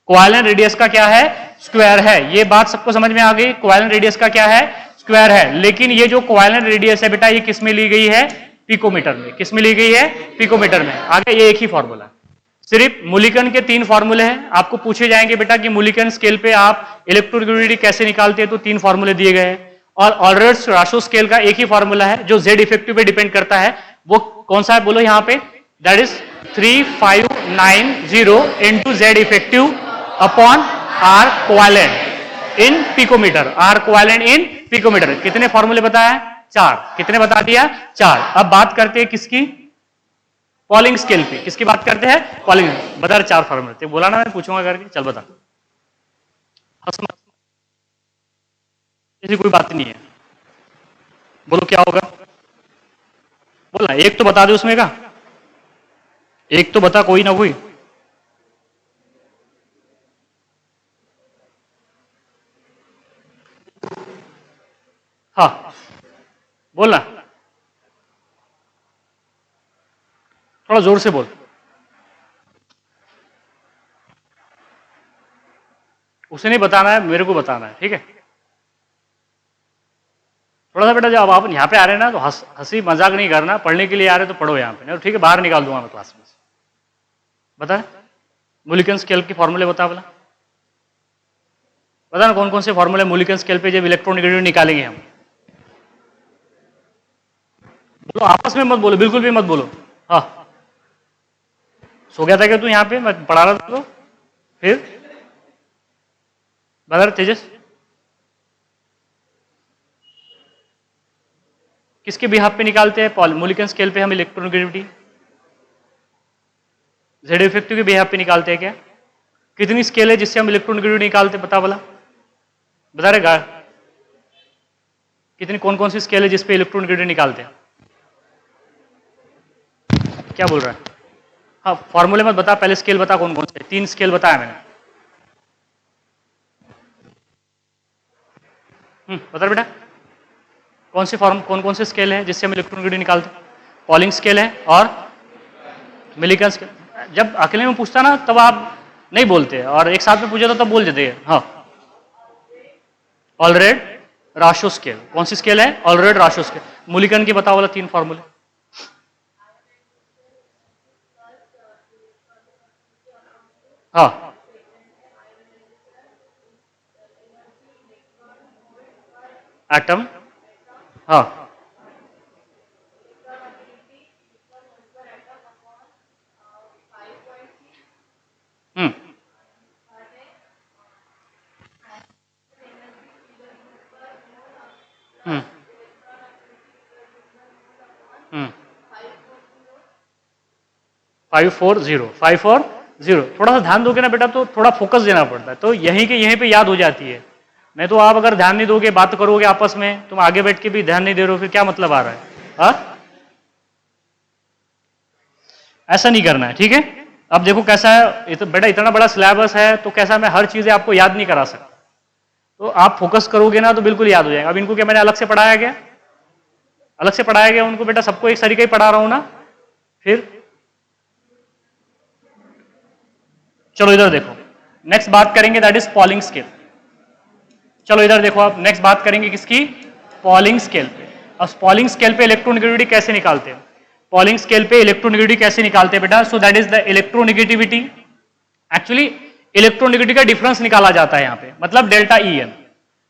कोवैलेंट रेडियस का क्या है स्क्वायर है। ये बात सबको समझ में आ गई, कोवैलेंट रेडियस का क्या है स्क्वायर है। लेकिन ये जो कोवैलेंट रेडियस है बेटा ये किस में ली गई है, पिकोमीटर में। किस में ली गई है, पिकोमीटर में। आगे ये एक ही फॉर्मूला, सिर्फ मुलिकन के 3 फॉर्मूले हैं। आपको पूछे जाएंगे बेटा कि मुलिकन स्केल पे आप इलेक्ट्रोनेगेटिविटी कैसे निकालते हैं, तो 3 फॉर्मूले दिए गए हैं। और अल्रेड रॉशो स्केल का एक ही फॉर्मूला है जो जेड इफेक्टिव पे डिपेंड करता है, वो कौन सा है बोलो यहाँ पे, that is 3590 into Z effective upon R covalent in picometre, R covalent in picometre. कितने फॉर्मूले बताया, 4। कितने बता दिया, 4। अब बात करते हैं किसकी, पॉलिंग स्केल पे। किसकी बात करते हैं, पॉलिंग। बता 4 फॉर्मूले थे, बोला ना मैं पूछूंगा करके, चल बता। ऐसी कोई बात नहीं है, बोलो क्या होगा, बोला एक तो बता दो उसमें का, एक तो बता कोई ना कोई। हाँ बोलना, थोड़ा जोर से बोल। उसे नहीं बताना है, मेरे को बताना है, ठीक है। थोड़ा सा बेटा जब आप यहाँ पे आ रहे हैं ना तो हंसी मजाक नहीं करना, पढ़ने के लिए आ रहे तो पढ़ो यहाँ पे, नहीं ठीक है बाहर निकाल दूंगा मैं क्लास में। बता मुलिकन स्केल के फॉर्मूले बता, बता ना कौन कौन से फॉर्मूले मुलिकन स्केल पे जब इलेक्ट्रोनेगेटिविटी निकालेंगे हम। बोलो आपस में मत बोलो, बिल्कुल भी मत बोलो। हाँ सो गया था क्या तू यहाँ पे, मैं पढ़ा रहा था तो फिर बता तेजस, किसके बिहाफ पे निकालते हैं मुलिकन स्केल पे हम इलेक्ट्रोनेगेटिविटी, जेड इफेक्टिव के बिहाफ पे निकालते हैं क्या। कितनी स्केल है जिससे हम इलेक्ट्रोनेगेटिविटी निकालते हैं, बता बोला, बता रहे गा कितनी, कौन कौन सी स्केल है जिसपे इलेक्ट्रोनेगेटिविटी निकालते हैं, क्या बोल रहा है। हाँ फॉर्मूले मत बता, पहले स्केल बता कौन कौन से, 3 स्केल बताया मैंने। बता बेटा, कौन से फॉर्म, कौन कौन से स्केल है जिससे हम इलेक्ट्रोनेगेटिविटी निकालते हैं? पॉलिंग स्केल है और मिलिकन स्केल। जब अकेले में पूछता ना तब आप नहीं बोलते, और एक साथ में पूछा तो तब बोल देते हैं। हाँ, ऑलरेड राशो स्केल। कौन सी स्केल है? Allred Rochow scale. मिलिकन की बताओ वाला 3 फॉर्मूले। हाँ, एटम, हाँ, हम्म, हम्म, हम्म, 540 थोड़ा सा ध्यान दोगे ना बेटा तो थोड़ा फोकस देना पड़ता है, तो यहीं के यहीं पे याद हो जाती है। नहीं तो आप अगर ध्यान नहीं दोगे, बात करोगे आपस में, तुम आगे बैठ के भी ध्यान नहीं दे रहे हो, फिर क्या मतलब आ रहा है? हा? ऐसा नहीं करना है, ठीक है? अब देखो कैसा है, तो बेटा इतना बड़ा सिलेबस है तो कैसा मैं हर चीजें आपको याद नहीं करा सकता, तो आप फोकस करोगे ना तो बिल्कुल याद हो जाएगा। अब इनको क्या मैंने अलग से पढ़ाया गया? अलग से पढ़ाया गया उनको बेटा? सबको एक तरीके ही पढ़ा रहा हूं ना? फिर चलो इधर देखो, नेक्स्ट बात करेंगे दैट इज पॉलिंग स्केल। चलो इधर देखो, आप नेक्स्ट बात करेंगे किसकी? पॉलिंग स्केल पे। अब पॉलिंग स्केल पे इलेक्ट्रोनेगेटिविटी कैसे निकालते हैं? पॉलिंग स्केल पे इलेक्ट्रोनेगेटिविटी कैसे निकालते हैं बेटा? So that is the electronegativity. Actually electronegativity का डिफरेंस निकाला जाता है यहाँ पे, मतलब delta E N.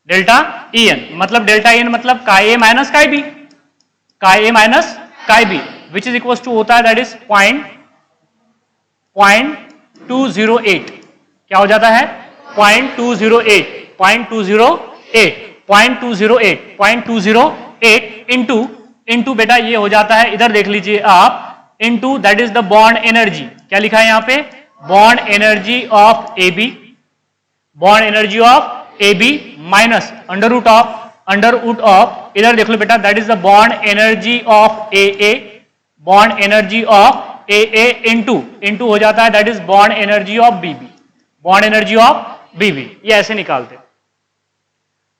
Delta E N मतलब डेल्टा ई एन मतलब chi A minus chi B, chi A minus chi B, which is equal to होता है दैट इज 0.208। क्या हो जाता है? 0.208, 0.208 इंटू बेटा ये हो जाता है, इधर देख लीजिए आप, into that is the bond energy. क्या लिखा है यहाँ पे? Bond energy of A B, bond energy of A B minus under root of, इधर देख लो बेटा, that is the bond energy of A, bond energy of A into हो जाता है that is bond energy of B B, bond energy of B B. ये ऐसे निकालते हैं।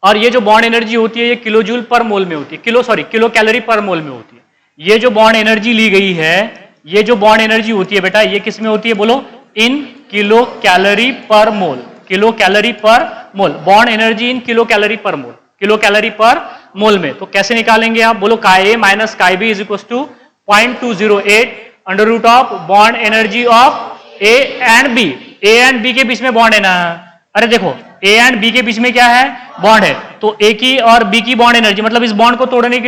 और ये जो बॉन्ड एनर्जी होती है ये किलो जूल पर मोल में होती है, किलो कैलोरी पर मोल में होती है। ये जो बॉन्ड एनर्जी ली गई है, ये जो बॉन्ड एनर्जी होती है बेटा, ये किस में होती है बोलो? इन kilocalorie per mole, kilocalorie per mole, bond energy in kilocalorie per mole, kilocalorie per मोल में। तो कैसे निकालेंगे आप? बोलो chi A minus chi B is equal to 0.208 under root of bond energy of A and B. A and B के बीच में bond है ना? अरे देखो, ए एंड बी के बीच में क्या है? बॉन्ड है, तो ए की और बी की बॉन्ड एनर्जी, मतलब इस बॉन्ड को तोड़ने के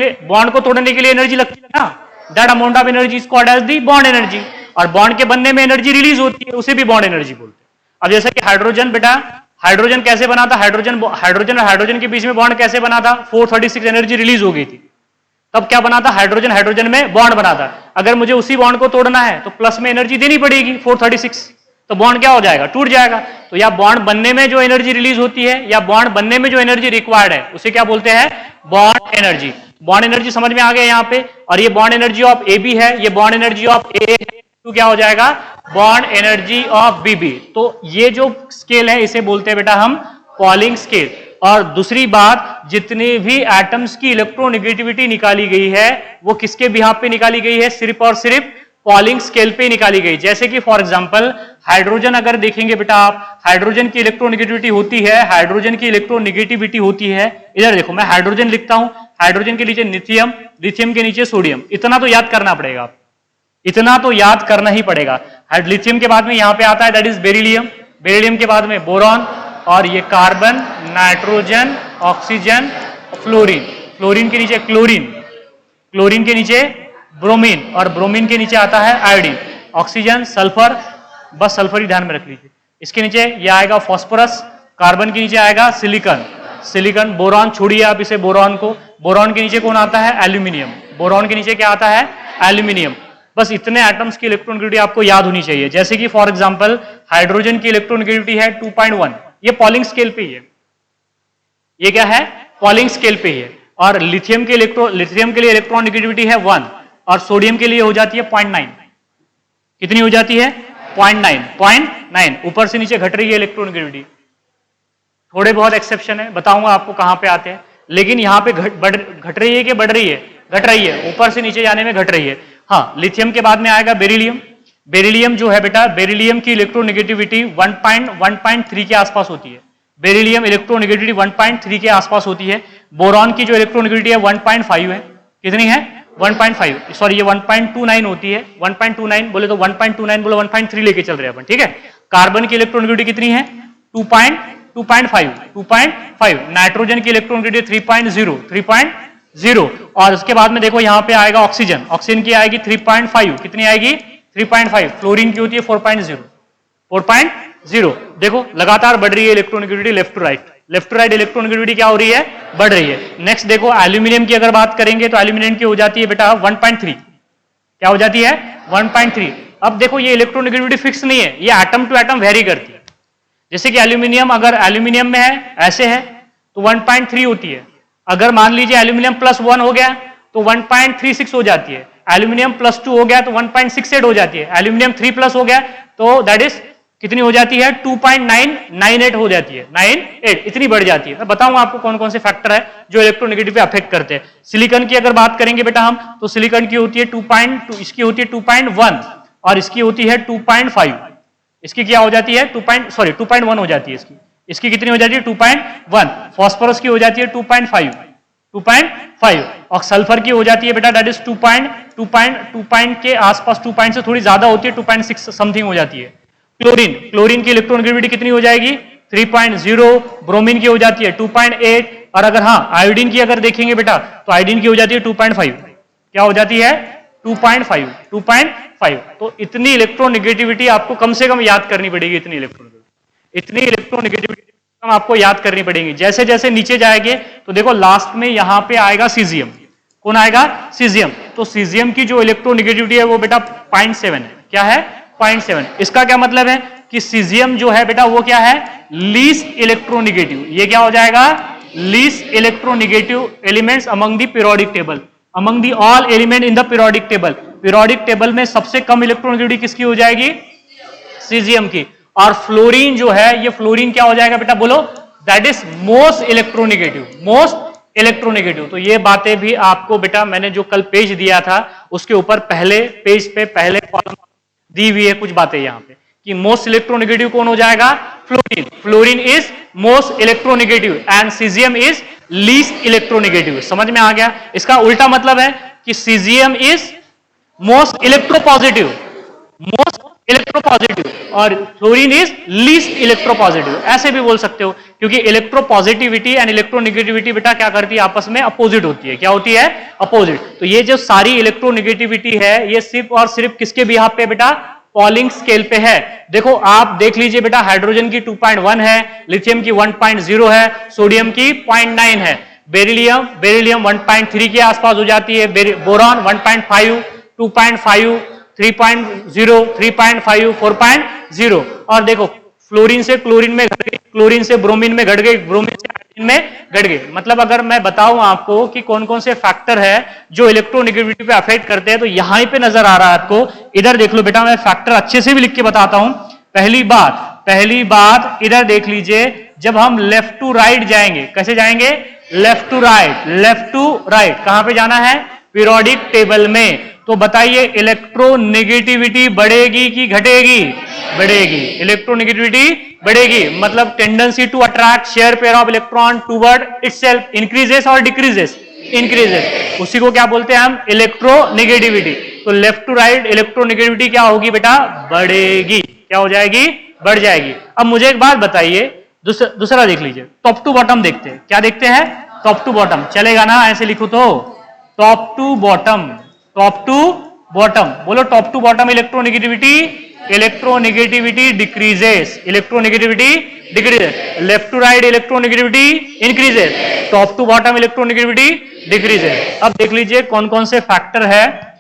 लिए एनर्जी लगती है ना, that amount of energy is called as the bond energy. और बॉन्ड के बनने में एनर्जी रिलीज होती है, उसे भी बॉन्ड एनर्जी बोलते हैं। अब जैसा कि हाइड्रोजन बेटा, हाइड्रोजन कैसे बना था? हाइड्रोजन और हाइड्रोजन के बीच में बॉन्ड कैसे बना था? 436 एनर्जी रिलीज हो गई थी, तब क्या बना था? हाइड्रोजन में बॉन्ड बना था। अगर मुझे उसी बॉन्ड को तोड़ना है तो प्लस में एनर्जी देनी पड़ेगी 436, तो बॉन्ड क्या हो जाएगा? टूट जाएगा। तो या बॉन्ड बनने में जो एनर्जी रिलीज होती है या बॉन्ड बनने में जो एनर्जी रिक्वायर्ड है उसे क्या बोलते हैं? Bond energy. बॉन्ड एनर्जी समझ में आ गया यहाँ पे। और ये bond energy of A B है, ये बॉन्ड एनर्जी ऑफ ए है, तो क्या हो जाएगा? Bond energy of B B. तो ये जो स्केल है इसे बोलते हैं बेटा हम पॉलिंग स्केल। और दूसरी बात, जितने भी एटम्स की इलेक्ट्रोनेगेटिविटी निकाली गई है वो किसके बिहाफ पे निकाली गई है? सिर्फ और सिर्फ पॉलिंग स्केल पे निकाली गई। जैसे कि फॉर एग्जांपल हाइड्रोजन अगर देखेंगे बेटा आप, हाइड्रोजन की इलेक्ट्रोनेगेटिविटी होती है, हाइड्रोजन की इलेक्ट्रोनेगेटिविटी होती है, इधर देखो मैं हाइड्रोजन लिखता हूं, हाइड्रोजन के नीचे लिथियम, लिथियम के नीचे सोडियम। इतना तो याद करना पड़ेगा, इतना तो याद करना ही पड़ेगा। लिथियम के बाद में यहां पे आता है दैट इज बेरिलियम, बेरिलियम के बाद में बोरॉन, और ये carbon, nitrogen, oxygen, fluorine, fluorine के नीचे क्लोरीन, क्लोरीन के नीचे ब्रोमीन, और ब्रोमीन के नीचे आता है आयोडीन, ऑक्सीजन, सल्फर, बस सल्फर ही ध्यान में रख लीजिए। इसके नीचे ये आएगा फॉस्फोरस, कार्बन के नीचे आएगा सिलिकॉन, सिलिकॉन, बोरॉन छोड़िए आप इसे, बोरॉन को, बोरॉन के नीचे कौन आता है? एल्यूमिनियम, बोरॉन के नीचे क्या आता है? एल्यूमिनियम। बस इतने एटम्स की इलेक्ट्रोनेगेटिविटी आपको याद होनी चाहिए। जैसे कि फॉर एग्जांपल हाइड्रोजन की इलेक्ट्रोनेगेटिविटी है 2.1, ये पॉलिंग स्केल पे ही है, ये क्या है? पॉलिंग स्केल पे ही है। और लिथियम के लिए इलेक्ट्रोनेगेटिविटी है 1, और सोडियम के लिए हो जाती है 0.9। कितनी हो जाती है? 0.9। ऊपर से नीचे घट रही है इलेक्ट्रोनेगेटिविटी। थोड़े बहुत एक्सेप्शन है, बताऊंगा आपको कहां पे आते हैं, लेकिन यहाँ पे घट रही है कि बढ़ रही है? घट रही है, ऊपर से नीचे जाने में घट रही है। हाँ, लिथियम के बाद में आएगा बेरिलियम। बेरिलियम जो है बेटा, बेरिलियम की इलेक्ट्रोनेगेटिविटी 1.3 के आसपास होती है। बेरिलियम इलेक्ट्रोनेगेटिविटी 1.3 के आसपास होती है। बोरॉन की जो इलेक्ट्रोनेगेटिविटी है 1.5 है। कितनी है? 1.5, सॉरी ये 1.29 होती है। 1.29 बोले तो 1.29 बोले 1.3 लेके चल रहे हैं अपन, ठीक है। कार्बन की इलेक्ट्रोनेगेटिविटी कितनी है? 2.5। नाइट्रोजन की इलेक्ट्रोनेगेटिविटी 3.0 और उसके बाद में देखो यहाँ पे आएगा ऑक्सीजन। ऑक्सीजन की आएगी 3.5। कितनी आएगी? 3.5। फ्लोरीन की होती है 4.0। देखो लगातार बढ़ रही है electronegativity left to right. Left to right electronegativity क्या हो रही है? बढ़ रही है। नेक्स्ट देखो एल्यूमिनियम की अगर बात करेंगे तो एल्यूमिनियम की हो जाती है बेटा 1.3। क्या हो जाती है? 1.3। अब देखो ये इलेक्ट्रोनेगेटिविटी फिक्स नहीं है, ये एटम टू एटम वेरी करती है। जैसे कि एल्यूमिनियम, अगर एल्यूमिनियम में है ऐसे है तो 1.3 होती है। अगर मान लीजिए एल्यूमिनियम +1 हो गया तो 1.36 हो जाती है। एल्यूमिनियम +2 हो गया तो 1.68 हो जाती है। एल्यूमिनियम 3+ हो गया तो दैट इज कितनी हो जाती है? 2.998 हो जाती है। 98 इतनी बढ़ जाती है। मैं बताऊंगा आपको कौन कौन से फैक्टर है जो इलेक्ट्रोनेगेटिव पे अफेक्ट करते हैं। सिलिकॉन की अगर बात करेंगे बेटा हम, तो सिलिकॉन की होती है 2.2, इसकी होती है 2.1 और इसकी होती है 2.5। इसकी क्या हो जाती है? 2.1 हो जाती है इसकी। इसकी कितनी हो जाती है? 2.1। फॉस्फोरस की हो जाती है 2.5 और सल्फर की हो जाती है बेटा दैट इज 2 के आसपास, 2 से थोड़ी ज्यादा होती है, 2.6 समथिंग हो जाती है। क्लोरीन की इलेक्ट्रोनेगेटिविटी कितनी हो जाएगी? 3.0। ब्रोमीन की हो जाती है 2.8 और अगर हाँ आयोडीन की अगर देखेंगे बेटा तो आयोडीन की हो जाती है 2.5। क्या हो जाती है? 2.5। तो इतनी इलेक्ट्रोनेगेटिविटी आपको कम से कम याद करनी पड़ेगी। इतनी इलेक्ट्रोनेगेटिविटी हम आपको याद करनी पड़ेगी। जैसे जैसे नीचे जाएंगे तो देखो लास्ट में यहां पे आएगा सीजियम। कौन आएगा? सीजियम। तो सीजियम की जो इलेक्ट्रोनेगेटिविटी है वो बेटा 0.7 है। क्या है? 0.7। इसका क्या मतलब है कि सीजियम जो है बेटा वो क्या है? Least electronegative. ये क्या हो जाएगा? Least electronegative elements among the periodic table, among the all element in the periodic table. Periodic table में सबसे कम इलेक्ट्रोनेगेटिविटी किसकी हो जाएगी? सीजियम की। और फ्लोरीन जो है, ये फ्लोरीन क्या हो जाएगा बेटा? बोलो। That is most electronegative. तो ये बातें भी आपको बेटा मैंने जो कल पेज दिया था उसके ऊपर पहले पेज पे पहले कॉलम दी हुई है कुछ बातें यहाँ पे कि मोस्ट इलेक्ट्रोनेगेटिव कौन हो जाएगा? Fluorine. Fluorine is most electronegative and caesium is least electronegative. समझ में आ गया? इसका उल्टा मतलब है कि सीजियम इज मोस्ट इलेक्ट्रोपॉजिटिव और फ्लोरीन इज लीस्ट इलेक्ट्रोपॉजिटिव। ऐसे भी बोल सकते हो क्योंकि इलेक्ट्रोपॉजिटिविटी एंड इलेक्ट्रोनेगेटिविटी बेटा क्या करती है? आपस में अपोजिट होती है। क्या होती है? अपोजिट। तो ये जो सारी इलेक्ट्रोनेगेटिविटी है ये सिर्फ और सिर्फ किसके बिहाफ पे बेटा? पॉलिंग स्केल पे है। देखो आप देख लीजिए बेटा, हाइड्रोजन की 2.1 है, लिथियम की 1.0 है, सोडियम की 0.9 है, बेरिलियम 1.3 के आसपास हो जाती है, बोरॉन 1.5, 2.5, 3.0, 3.5, 4.0 और देखो फ्लोरीन से क्लोरीन में घट गई, क्लोरीन से ब्रोमीन में घट गई, ब्रोमीन से आयोडीन में घट गई। मतलब अगर मैं बताऊं आपको कि कौन कौन से फैक्टर है जो इलेक्ट्रोनेगेटिविटी पे अफेक्ट करते हैं तो यहां पे नजर आ रहा है आपको। इधर देख लो बेटा, मैं फैक्टर अच्छे से भी लिख के बताता हूं। पहली बात इधर देख लीजिए, जब हम लेफ्ट टू राइट जाएंगे, कैसे जाएंगे? Left to right. कहां पे जाना है? पीरियोडिक टेबल में। तो बताइए इलेक्ट्रोनेगेटिविटी बढ़ेगी कि घटेगी? बढ़ेगी। इलेक्ट्रोनेगेटिविटी बढ़ेगी, मतलब tendency to attract share pair of electron toward itself increases और डिक्रीजेस? इंक्रीजेस। उसी को क्या बोलते हैं हम? इलेक्ट्रोनेगेटिविटी। तो लेफ्ट टू राइट इलेक्ट्रोनेगेटिविटी क्या होगी बेटा? बढ़ेगी। क्या हो जाएगी? बढ़ जाएगी। अब मुझे एक बात बताइए, दूसरा देख लीजिए, टॉप टू बॉटम देखते हैं। क्या देखते हैं? Top to bottom. चलेगा ना? ऐसे लिखो तो टॉप टू बॉटम बोलो। Top to bottom electronegativity decreases, left to right electronegativity increases, top to bottom electronegativity decreases. अब देख लीजिए कौन कौन से फैक्टर है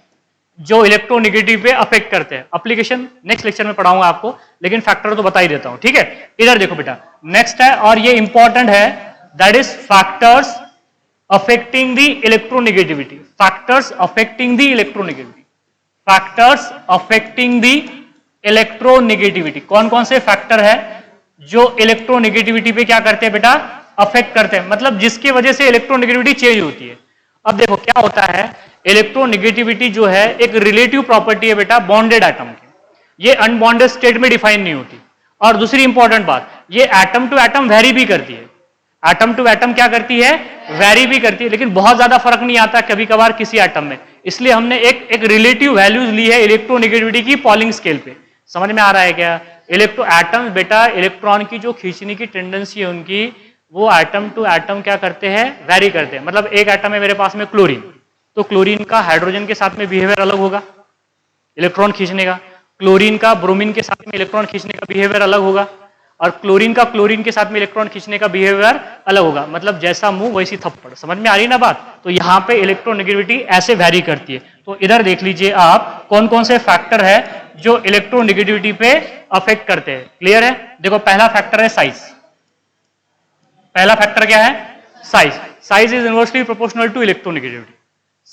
जो इलेक्ट्रोनेगेटिव पे अफेक्ट करते हैं। एप्लीकेशन नेक्स्ट लेक्चर में पढ़ाऊंगा आपको, लेकिन फैक्टर तो बता ही देता हूं, ठीक है। इधर देखो बेटा, नेक्स्ट है और ये इंपॉर्टेंट है, that is factors affecting the electronegativity, factors affecting the electronegativity। कौन कौन से फैक्टर है जो इलेक्ट्रोनेगेटिविटी पे क्या करते हैं बेटा? अफेक्ट करते हैं, मतलब जिसकी वजह से इलेक्ट्रोनेगेटिविटी चेंज होती है। अब देखो क्या होता है, इलेक्ट्रोनेगेटिविटी जो है एक रिलेटिव प्रॉपर्टी है बेटा बॉन्डेड एटम की, ये अनबॉन्डेड स्टेट में डिफाइन नहीं होती। और दूसरी इंपॉर्टेंट बात, ये एटम टू एटम वेरी भी करती है, एटम टू एटम क्या करती है, वेरी भी करती है, लेकिन बहुत ज्यादा फर्क नहीं आता कभी कभार किसी एटम में। इसलिए हमने एक रिलेटिव वैल्यूज ली है इलेक्ट्रोनेगेटिविटी की पॉलिंग स्केल पे। समझ में आ रहा है क्या? इलेक्ट्रो एटम बेटा इलेक्ट्रॉन की जो खींचने की टेंडेंसी है उनकी, वो एटम टू एटम क्या करते हैं, वेरी करते हैं। मतलब एक एटम है मेरे पास में क्लोरीन, तो क्लोरीन का हाइड्रोजन के साथ में बिहेवियर अलग होगा इलेक्ट्रॉन खींचने का, क्लोरीन का ब्रोमीन के साथ में इलेक्ट्रॉन खींचने का बिहेवियर अलग होगा, और क्लोरीन का क्लोरीन के साथ में इलेक्ट्रॉन खींचने का बिहेवियर अलग होगा। मतलब जैसा मुंह वैसी थप्पड़। समझ में आ रही ना बात? तो यहां पे इलेक्ट्रोनेगेटिविटी ऐसे वैरी करती है। तो इधर देख लीजिए आप कौन कौन से फैक्टर है जो इलेक्ट्रोनेगेटिविटी पे अफेक्ट करते हैं। क्लियर है? देखो पहला फैक्टर है साइज। पहला फैक्टर क्या है? Size. Size is inversely proportional to electronegativity.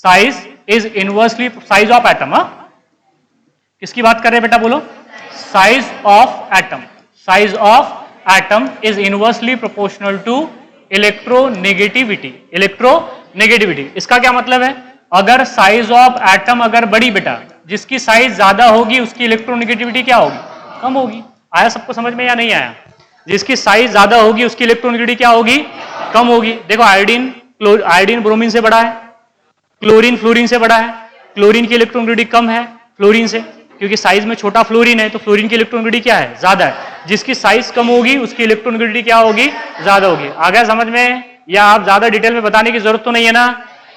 Size is inversely, size of atom. किसकी बात कर रहे हैं बेटा, बोलो? Size of atom. Size of atom is inversely proportional to electronegativity. Electronegativity इसका क्या मतलब है? अगर साइज ऑफ एटम अगर बड़ी बेटा, जिसकी साइज ज्यादा होगी उसकी इलेक्ट्रोनेगेटिविटी क्या होगी, कम होगी। आया सबको समझ में या नहीं आया? जिसकी साइज ज्यादा होगी उसकी इलेक्ट्रोनेगेटिविटी क्या होगी, कम होगी। देखो आयोडीन ब्रोमीन से बड़ा है, क्लोरीन फ्लोरीन से बड़ा है, क्लोरीन की इलेक्ट्रोनेगेटिविटी कम है फ्लोरीन से, क्योंकि साइज में छोटा फ्लोरीन है, तो फ्लोरीन की इलेक्ट्रोनेगेटिविटी क्या है, ज्यादा है। जिसकी साइज कम होगी उसकी इलेक्ट्रोनेगेटिविटी क्या होगी, ज्यादा होगी। आ गया समझ में? या आप ज्यादा डिटेल में बताने की जरूरत तो नहीं है ना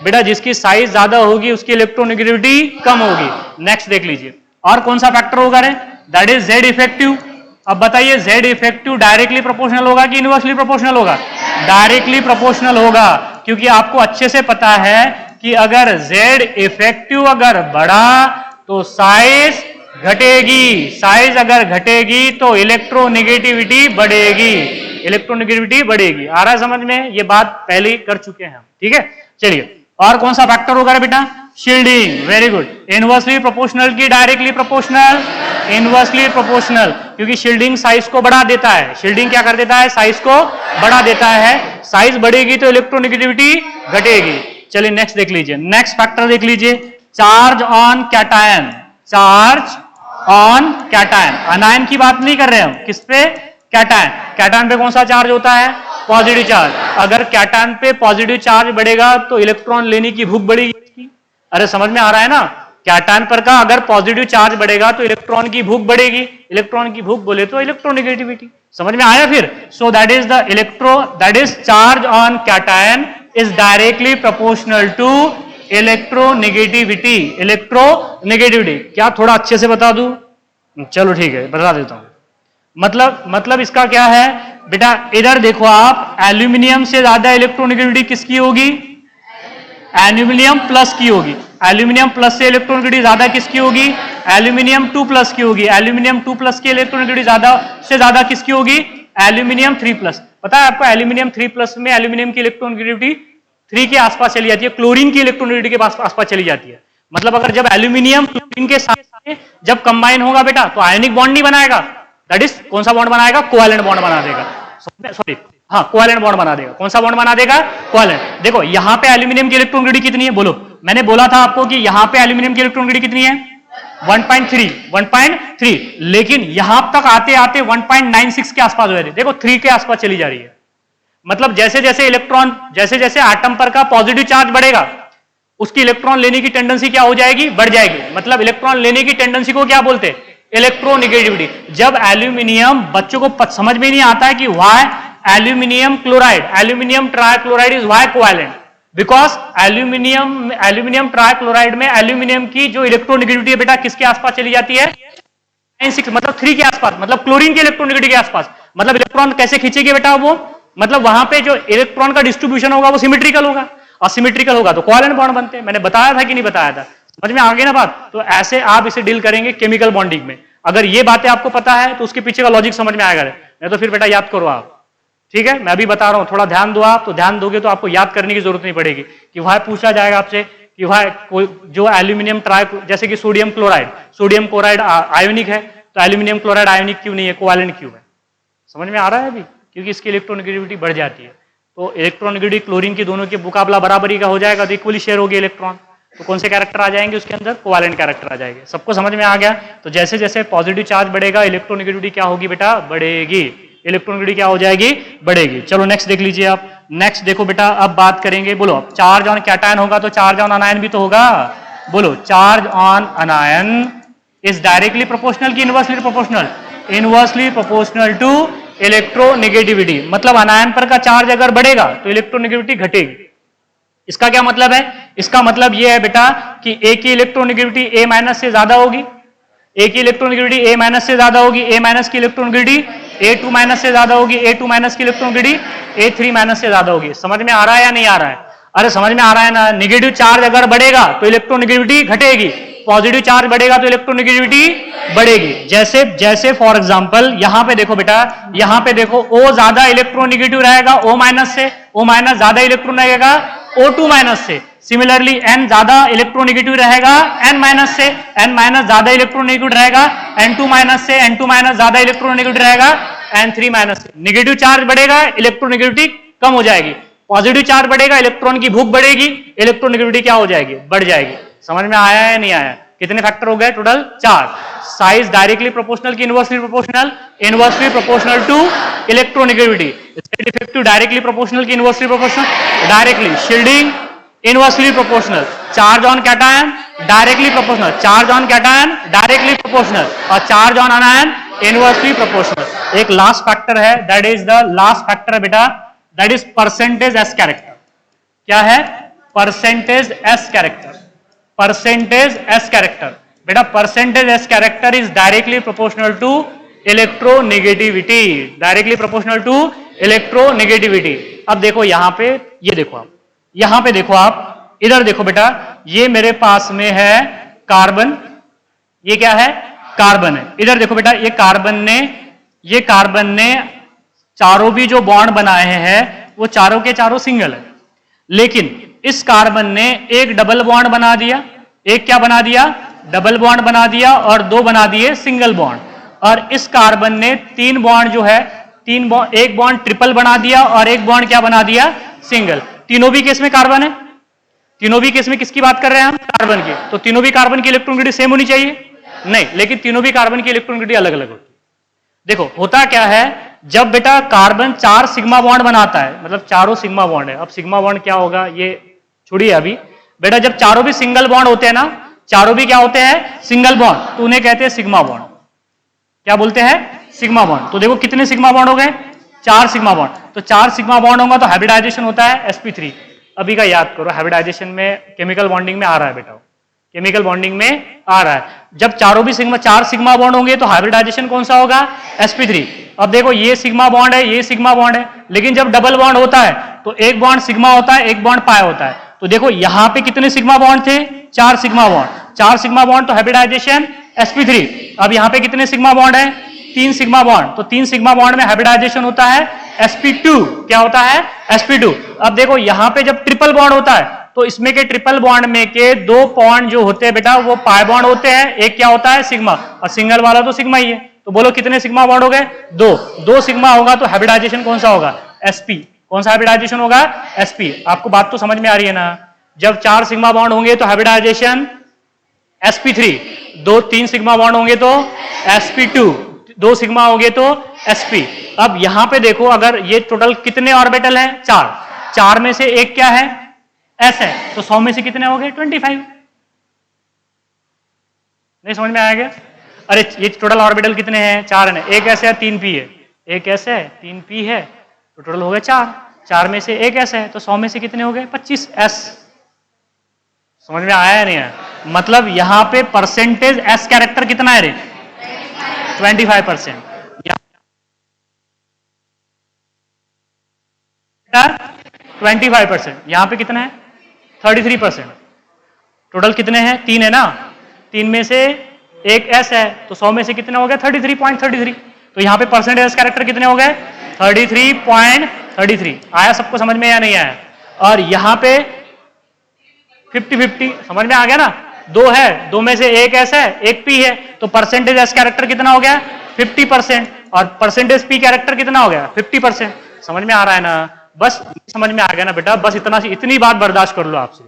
बेटा? जिसकी साइज ज्यादा होगी उसकी इलेक्ट्रोनेगेटिविटी कम होगी। नेक्स्ट देख लीजिए, और कौन सा फैक्टर होगा रे? That is Z effective. अब बताइए जेड इफेक्टिव डायरेक्टली प्रोपोर्शनल होगा कि इनवर्सली प्रोपोर्शनल होगा? डायरेक्टली प्रोपोर्शनल होगा, क्योंकि आपको अच्छे से पता है कि अगर जेड इफेक्टिव अगर बढ़ा तो साइज घटेगी, साइज अगर घटेगी तो इलेक्ट्रोनेगेटिविटी बढ़ेगी, इलेक्ट्रोनेगेटिविटी बढ़ेगी। आ रहा है समझ में? ये बात पहले ही कर चुके हैं हम। ठीक है, चलिए और कौन सा फैक्टर होगा बेटा? Shielding. Very good. Inversely proportional की डायरेक्टली प्रोपोर्शनल? इनवर्सली प्रोपोर्शनल, क्योंकि शील्डिंग साइज को बढ़ा देता है। शील्डिंग क्या कर देता है? साइज को बढ़ा देता है। साइज बढ़ेगी तो इलेक्ट्रोनेगेटिविटी घटेगी। चलिए नेक्स्ट देख लीजिए, नेक्स्ट फैक्टर देख लीजिए, charge on cation. Charge on cation, अनायन की बात नहीं कर रहे हम, किस पे? कैटायन। कैटायन पे कौन सा चार्ज होता है? Positive charge. अगर कैटायन पे पॉजिटिव चार्ज बढ़ेगा तो इलेक्ट्रॉन लेने की भूख बढ़ेगी। अरे समझ में आ रहा है ना? कैटायन पर का अगर पॉजिटिव चार्ज बढ़ेगा तो इलेक्ट्रॉन की भूख बढ़ेगी। इलेक्ट्रॉन की भूख बोले तो इलेक्ट्रोनेगेटिविटी। समझ में आया फिर? So that is that is charge on cation is directly proportional to electronegativity. Electronegativity क्या थोड़ा अच्छे से बता दूं? चलो ठीक है, बता देता हूं। मतलब इसका क्या है बेटा? इधर देखो आप, एल्यूमिनियम से ज्यादा इलेक्ट्रोनेगेटिविटी किसकी होगी? एल्यूमिनियम प्लस की होगी। एल्यूमिनियम प्लस से इलेक्ट्रोनेगेटिविटी ज्यादा किसकी होगी? एल्यूमिनियम 2 प्लस की होगी। एल्यूमिनियम 2 प्लस की इलेक्ट्रोनेगेटिविटी ज्यादा किसकी होगी? Aluminium 3 plus. पता है आपको एल्यूमिनियम 3 प्लस में एल्यूमिनियम की इलेक्ट्रोनेगेटिविटी 3 के आसपास चली जाती है, क्लोरीन की इलेक्ट्रोनेगेटिविटी के आसपास चली जाती है। मतलब अगर जब एल्यूमिनियम क्लोरीन के साथ जब कंबाइन होगा बेटा तो आयनिक बॉन्ड नहीं बनाएगा, दैट इज कौन सा बॉन्ड बनाएगा? कोवैलेंट बॉन्ड बना देगा। सॉरी, हाँ कोवैलेंट बॉन्ड बना देगा। कौन सा बॉन्ड बना देगा? कोवैलेंट। देखो यहां पे एल्यूमिनियम की इलेक्ट्रोनेगेटिविटी कितनी है बोलो? मैंने बोला था आपको कि यहां पे एल्यूमिनियम की इलेक्ट्रोनेगेटिविटी कितनी है? 1.3, लेकिन यहां तक आते आते 1.96 के आसपास हो रही है। देखो 3 के आसपास चली जा रही है। मतलब जैसे जैसे इलेक्ट्रॉन, जैसे जैसे एटम पर का पॉजिटिव चार्ज बढ़ेगा उसकी इलेक्ट्रॉन लेने की टेंडेंसी क्या हो जाएगी? बढ़ जाएगी। मतलब इलेक्ट्रॉन लेने की टेंडेंसी को क्या बोलते हैं? इलेक्ट्रोनेगेटिविटी। जब एल्यूमिनियम, बच्चों को समझ में नहीं आता है कि why aluminium chloride, aluminium trichloride is why covalent, because aluminium trichloride में एल्यूमिनियम की जो इलेक्ट्रोनेगेटिविटी है बेटा किसके आसपास चली जाती है? 6, मतलब 3 के आसपास, मतलब क्लोरीन की इलेक्ट्रोनेगेटिविटी के आसपास। मतलब इलेक्ट्रॉन कैसे खींचेगी बेटा वो? मतलब वहां पे जो इलेक्ट्रॉन का डिस्ट्रीब्यूशन होगा वो सिमेट्रिकल होगा, और सिमेट्रिकल होगा तो कोवैलेंट बॉन्ड बनते हैं। मैंने बताया था कि नहीं बताया था? समझ में आ गई ना बात? तो ऐसे आप इसे डील करेंगे केमिकल बॉन्डिंग में। अगर ये बातें आपको पता है तो उसके पीछे का लॉजिक समझ में आएगा, नहीं तो फिर बेटा याद करो आप। ठीक है, मैं अभी बता रहा हूं, थोड़ा ध्यान दो आप, तो ध्यान दोगे तो आपको याद करने की जरूरत नहीं पड़ेगी कि वहां पूछा जाएगा आपसे कि वहां जो एल्यूमिनियम जैसे कि सोडियम क्लोराइड आयोनिक है, तो एल्यूमिनियम क्लोराइड आयोनिक क्यों नहीं है, कोवैलेंट क्यों है? समझ में आ रहा है अभी? क्योंकि इसकी इलेक्ट्रोनेगेटिविटी बढ़ जाती है। तो इलेक्ट्रोनेगेटिविटी क्लोरीन की दोनों के मुकाबला बराबरी का हो जाएगा, तो इक्वली शेयर होगी इलेक्ट्रॉन। तो कौन से कैरेक्टर आ जाएंगे उसके अंदर? कोवैलेंट कैरेक्टर आ जाएंगे। सबको समझ में आ गया? तो जैसे जैसे पॉजिटिव चार्ज बढ़ेगा इलेक्ट्रोनेगेटिविटी क्या होगी बेटा? बढ़ेगी। इलेक्ट्रोनेगेटिविटी क्या हो जाएगी? बढ़ेगी। चलो नेक्स्ट देख लीजिए आप। नेक्स्ट देखो बेटा, अब बात करेंगे, बोलो अब चार्ज ऑन कैटायन होगा तो चार्ज ऑन अनायन भी तो होगा। बोलो charge on anion is directly proportional की inversely proportional? Inversely proportional to electronegativity. मतलब अनायन पर का चार्ज अगर बढ़ेगा तो इलेक्ट्रोनेगेटिविटी घटेगी। इसका क्या मतलब है? इसका मतलब यह है बेटा कि ए की इलेक्ट्रोनेगेटिविटी ए माइनस से ज्यादा होगी। ए की इलेक्ट्रोनेगेटिविटी ए माइनस से ज्यादा होगी। ए माइनस की इलेक्ट्रोनेगेटिविटी ए टू माइनस से ज्यादा होगी। ए टू माइनस की इलेक्ट्रोनेगेटिविटी ए थ्री माइनस से ज्यादा होगी। समझ में आ रहा है या नहीं आ रहा है? अरे समझ में आ रहा है ना। नेगेटिव चार्ज अगर बढ़ेगा तो इलेक्ट्रोनेगेटिविटी घटेगी, पॉजिटिव चार्ज बढ़ेगा तो इलेक्ट्रोनेगेटिविटी बढ़ेगी। जैसे जैसे फॉर एग्जांपल यहां पे देखो बेटा, यहां पे देखो O ज्यादा इलेक्ट्रोनेगेटिव रहेगा O माइनस से, O माइनस ज्यादा इलेक्ट्रॉन रहेगा O2 माइनस से। सिमिलरली N ज्यादा इलेक्ट्रोनेगेटिव रहेगा N माइनस से, N माइनस ज्यादा इलेक्ट्रोनेगेटिव रहेगा N2 माइनस से, N2 माइनस ज्यादा इलेक्ट्रोनेगेटिव रहेगा N3 माइनस से। नेगेटिव चार्ज बढ़ेगा इलेक्ट्रोनेगेटिविटी कम हो जाएगी, पॉजिटिव चार्ज बढ़ेगा इलेक्ट्रॉन की भूख बढ़ेगी, इलेक्ट्रोनेगेटिविटी क्या हो जाएगी? बढ़ जाएगी। समझ में आया है नहीं आया? कितने फैक्टर हो गए टोटल? 4। साइज डायरेक्टली प्रोपोर्शनल की inversely proportional? Inversely proportional to electronegativity. State effective directly proportional की inversely proportional? Directly. Shielding inversely proportional. Charge on cation directly proportional. Charge on cation directly proportional और charge on anion inversely proportional. एक last factor है, that is the last factor बेटा, that is percentage s character. क्या है? Percentage s character. Percentage s character बेटा, percentage s character is directly proportional to electronegativity. Directly proportional to electronegativity. अब देखो यहां पे, ये देखो आप, यहां पे देखो आप, इधर देखो बेटा, ये मेरे पास में है कार्बन, ये क्या है? कार्बन है। इधर देखो बेटा, ये कार्बन ने चारों भी जो बॉन्ड बनाए हैं वो चारों के चारों सिंगल है, लेकिन इस कार्बन ने एक डबल बॉन्ड बना दिया। एक क्या बना दिया? डबल बॉन्ड बना दिया और 2 बना दिए सिंगल बॉन्ड। और इस कार्बन ने 3 बॉन्ड जो है, एक बॉन्ड ट्रिपल बना दिया और एक बॉन्ड क्या बना दिया? सिंगल। तीनों भी केस में कार्बन है। तीनों भी केस में किसकी बात कर रहे हैं हम? कार्बन की। तो तीनों भी कार्बन की इलेक्ट्रोनेगेटिविटी सेम होनी चाहिए? नहीं, लेकिन तीनों भी कार्बन की इलेक्ट्रोनेगेटिविटी अलग अलग होती है। देखो होता क्या है, जब बेटा कार्बन 4 सिग्मा बॉन्ड बनाता है, मतलब चारों सिग्मा बॉन्ड है। अब सिग्मा बॉन्ड क्या होगा ये छोड़िए अभी बेटा, जब चारों भी सिंगल बॉन्ड होते हैं ना, चारों भी क्या होते हैं? सिंगल बॉन्ड, तो उन्हें कहते हैं सिग्मा बॉन्ड। क्या बोलते हैं? Sigma bond. तो देखो कितने सिग्मा बॉन्ड हो गए? 4 सिग्मा बॉन्ड। तो 4 सिग्मा बॉन्ड होगा तो हाइब्रिडाइजेशन होता है sp3। अभी का याद करो, हाइब्रिडाइजेशन में केमिकल बॉन्डिंग में आ रहा है बेटा, केमिकल बॉन्डिंग में आ रहा है। जब चारों भी 4 सिग्मा बॉन्ड होंगे तो हाइब्रिडाइजेशन कौन सा होगा? sp3। अब देखो ये सिग्मा बॉन्ड है, ये सिग्मा बॉन्ड है, लेकिन जब डबल बॉन्ड होता है तो एक बॉन्ड सिग्मा होता है, एक बॉन्ड पाई होता है। तो देखो यहां पे कितने सिग्मा बॉन्ड थे? 4 सिग्मा बॉन्ड। 4 सिग्मा बॉन्ड तो हाइब्रिडाइजेशन sp3। अब यहां पे कितने सिग्मा बॉन्ड है? 3 सिग्मा बॉन्ड। तो 3 सिग्मा बॉन्ड में हाइब्रिडाइजेशन होता है sp2। क्या होता है? sp2। अब देखो यहां पे जब ट्रिपल बॉन्ड होता है तो इसमें के ट्रिपल बॉन्ड में के 2 बॉन्ड जो होते हैं बेटा वो पाई बॉन्ड होते हैं, एक क्या होता है? सिग्मा, और सिंगल वाला तो सिग्मा ही है। तो बोलो कितने सिग्मा बॉन्ड हो गए? 2 सिग्मा होगा तो हाइब्रिडाइजेशन कौन सा होगा? sp। कौन सा हाइब्रिडाइजेशन होगा? sp। आपको बात तो समझ में आ रही है ना? जब 4 सिग्मा बॉन्ड होंगे तो हाइब्रिडाइजेशन sp3, 3 सिग्मा बॉन्ड होंगे तो sp2, 2 सिग्मा होंगे तो sp। अब यहां पे देखो, अगर ये टोटल कितने ऑर्बिटल हैं? 4 में से एक क्या है? s है, तो 100 में से कितने हो गए? 25। नहीं समझ में आएगा? अरे ये टोटल ऑर्बिटल कितने हैं? 4 है, एक s है 3 p है, एक s है 3 p है, तो टोटल हो गए 4 में से एक s है, तो 100 में से कितने हो गए? 25 s। समझ में आया या नहीं आया? मतलब यहां पे परसेंटेज s कैरेक्टर कितना है रे? 25%। 25%। यहां पे कितना है? 33%। टोटल कितने हैं? 3 है ना, 3 में से एक s है, तो 100 में से कितने हो गए? 33.33। तो यहां पे परसेंटेज s कैरेक्टर कितने हो गए? 33.33। आया सबको समझ में या नहीं आया? और यहां पे 50-50 समझ में आ गया ना? 2 है, 2 में से एक s है, एक p है, तो परसेंटेज s कैरेक्टर कितना हो गया? 50%। और परसेंटेज p कैरेक्टर कितना हो गया? 50%। समझ में आ रहा है ना? बस समझ में आ गया ना बेटा, बस इतना इतनी बात बर्दाश्त कर लो आपसे,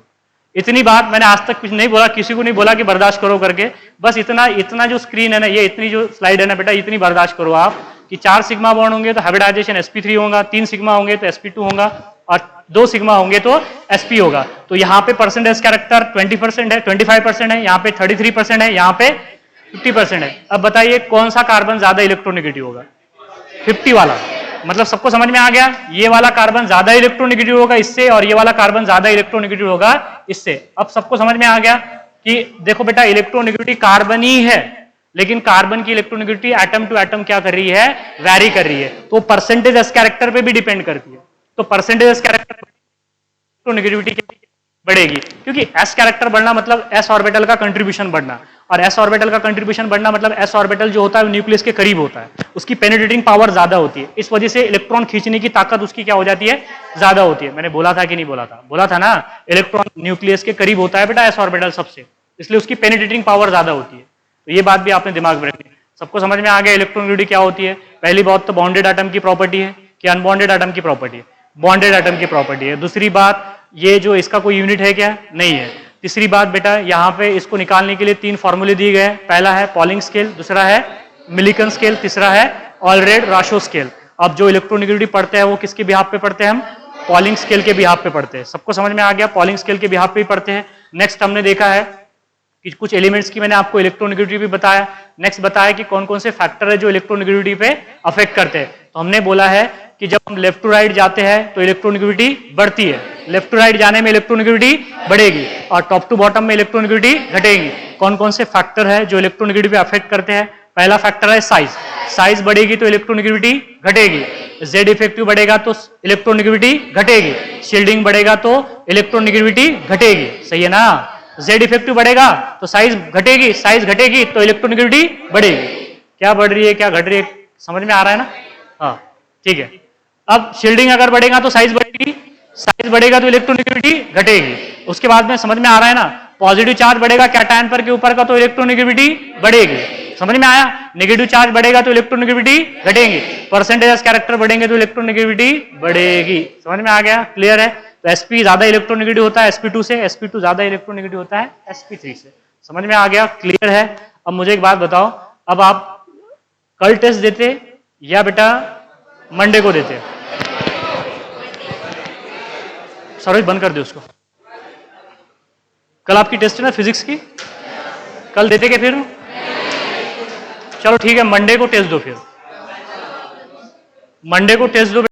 इतनी बात मैंने आज तक कुछ नहीं बोला, किसी को नहीं बोला कि बर्दाश्त करो करके, बस इतना जो स्क्रीन है ना, ये इतनी जो स्लाइड है ना बेटा, इतनी बर्दाश्त करो आप कि 4 सिग्मा बॉन्ड होंगे तो हाइब्रिडाइजेशन sp3 होगा, 3 सिग्मा होंगे तो sp2 होगा, और 2 सिग्मा होंगे तो sp होगा। तो यहाँ पे परसेंटेज कैरेक्टर 20% है, 25% है, यहाँ पे 33% है, यहाँ पे 50% है। अब बताइए कौन सा कार्बन ज्यादा इलेक्ट्रोनेगेटिव होगा? 50 वाला। मतलब सबको समझ में आ गया, ये वाला कार्बन ज्यादा इलेक्ट्रोनेगेटिव होगा इससे, और ये वाला कार्बन ज्यादा इलेक्ट्रोनेगेटिव होगा इससे। अब सबको समझ में आ गया कि देखो बेटा, इलेक्ट्रोनेगेटिविटी कार्बन ही है, लेकिन कार्बन की इलेक्ट्रोनेगेटिविटी एटम टू एटम क्या कर रही है? वैरी कर रही है। तो परसेंटेज एस कैरेक्टर पे भी डिपेंड करती है। तो परसेंटेज एस कैरेक्टर इलेक्ट्रोनेगेटिविटी बढ़ेगी, क्योंकि एस कैरेक्टर बढ़ना मतलब एस ऑर्बिटल का कंट्रीब्यूशन बढ़ना, और एस ऑर्बिटल का कंट्रीब्यूशन बढ़ना मतलब एस ऑर्बिटल जो होता है न्यूक्लियस के करीब होता है, उसकी पेनिट्रेटिंग पावर ज्यादा होती है, इस वजह से इलेक्ट्रॉन खींचने की ताकत उसकी क्या हो जाती है? ज्यादा होती है। मैंने बोला था कि नहीं बोला था? बोला था ना, इलेक्ट्रॉन न्यूक्लियस के करीब होता है बेटा एस ऑर्बिटल सबसे, इसलिए उसकी पेनिट्रेटिंग पावर ज्यादा होती है। तो ये बात भी आपने दिमाग में रखनी है। सबको समझ में आ गया इलेक्ट्रोनेगेटिविटी क्या होती है? पहली बात तो बॉन्डेड एटम की प्रॉपर्टी है कि अनबॉन्डेड एटम की प्रॉपर्टी है? बॉन्डेड एटम की प्रॉपर्टी है। दूसरी बात, ये जो इसका कोई यूनिट है क्या? नहीं है। तीसरी बात बेटा, यहाँ पे इसको निकालने के लिए 3 फॉर्मूले दिए गए। पहला है पॉलिंग स्केल, दूसरा है मिलिकन स्केल, तीसरा है ऑलरेड राशो स्केल। अब जो इलेक्ट्रोनेगेटिविटी पढ़ते हैं वो किसके बिहाफ पे पढ़ते हैं? हम पॉलिंग स्केल के बिहाफ पे पढ़ते हैं। सबको समझ में आ गया? पॉलिंग स्केल के बिहाफ पे ही पढ़ते हैं। नेक्स्ट हमने देखा है कि कुछ एलिमेंट्स की मैंने आपको इलेक्ट्रोनेगेटिविटी भी बताया। नेक्स्ट बताया कि कौन कौन से फैक्टर है जो इलेक्ट्रोनेगेटिविटी पे अफेक्ट करते हैं। तो हमने बोला है कि जब हम लेफ्ट टू राइट जाते हैं तो इलेक्ट्रोनेगेटिविटी बढ़ती है, लेफ्ट टू राइट जाने में इलेक्ट्रोनेगेटिविटी बढ़ेगी, और टॉप टू बॉटम में इलेक्ट्रोनेगेटिविटी घटेगी। कौन कौन से फैक्टर है जो इलेक्ट्रोनेगेटिविटी पे अफेक्ट करते हैं? पहला फैक्टर है साइज, साइज बढ़ेगी तो इलेक्ट्रोनेगेटिविटी घटेगी। जेड इफेक्टिव बढ़ेगा तो इलेक्ट्रोनेगेटिविटी घटेगी। शील्डिंग बढ़ेगा तो इलेक्ट्रोनेगेटिविटी घटेगी। सही है ना? जेड इफेक्टिव बढ़ेगा तो साइज घटेगी, साइज घटेगी तो इलेक्ट्रोनेगेटिविटी बढ़ेगी। क्या बढ़ रही है, क्या घट रही है, समझ में आ रहा है ना? हाँ ठीक है। अब शील्डिंग अगर बढ़ेगा तो साइज बढ़ेगी, साइज बढ़ेगा तो इलेक्ट्रोनेगेटिविटी घटेगी। उसके बाद में समझ में आ रहा है ना, पॉजिटिव चार्ज बढ़ेगा कैटायन पर के ऊपर का तो इलेक्ट्रोनेगेटिविटी बढ़ेगी। समझ में आया? नेगेटिव चार्ज बढ़ेगा तो इलेक्ट्रोनेगेटिविटी घटेगी। परसेंटेज कैरेक्टर बढ़ेंगे तो इलेक्ट्रोनेगेटिविटी बढ़ेगी। समझ में आ गया? क्लियर है? तो sp ज्यादा इलेक्ट्रोनेगेटिव होता है sp2 से, sp2 ज्यादा इलेक्ट्रोनेगेटिव होता है sp3 से। समझ में आ गया? क्लियर है? अब मुझे एक बात बताओ, अब आप कल टेस्ट देते या बेटा मंडे को देते? सरोज बंद कर दे उसको। कल आपकी टेस्ट है ना फिजिक्स की, कल देते क्या फिर? चलो ठीक है, मंडे को टेस्ट दो, फिर मंडे को टेस्ट दो।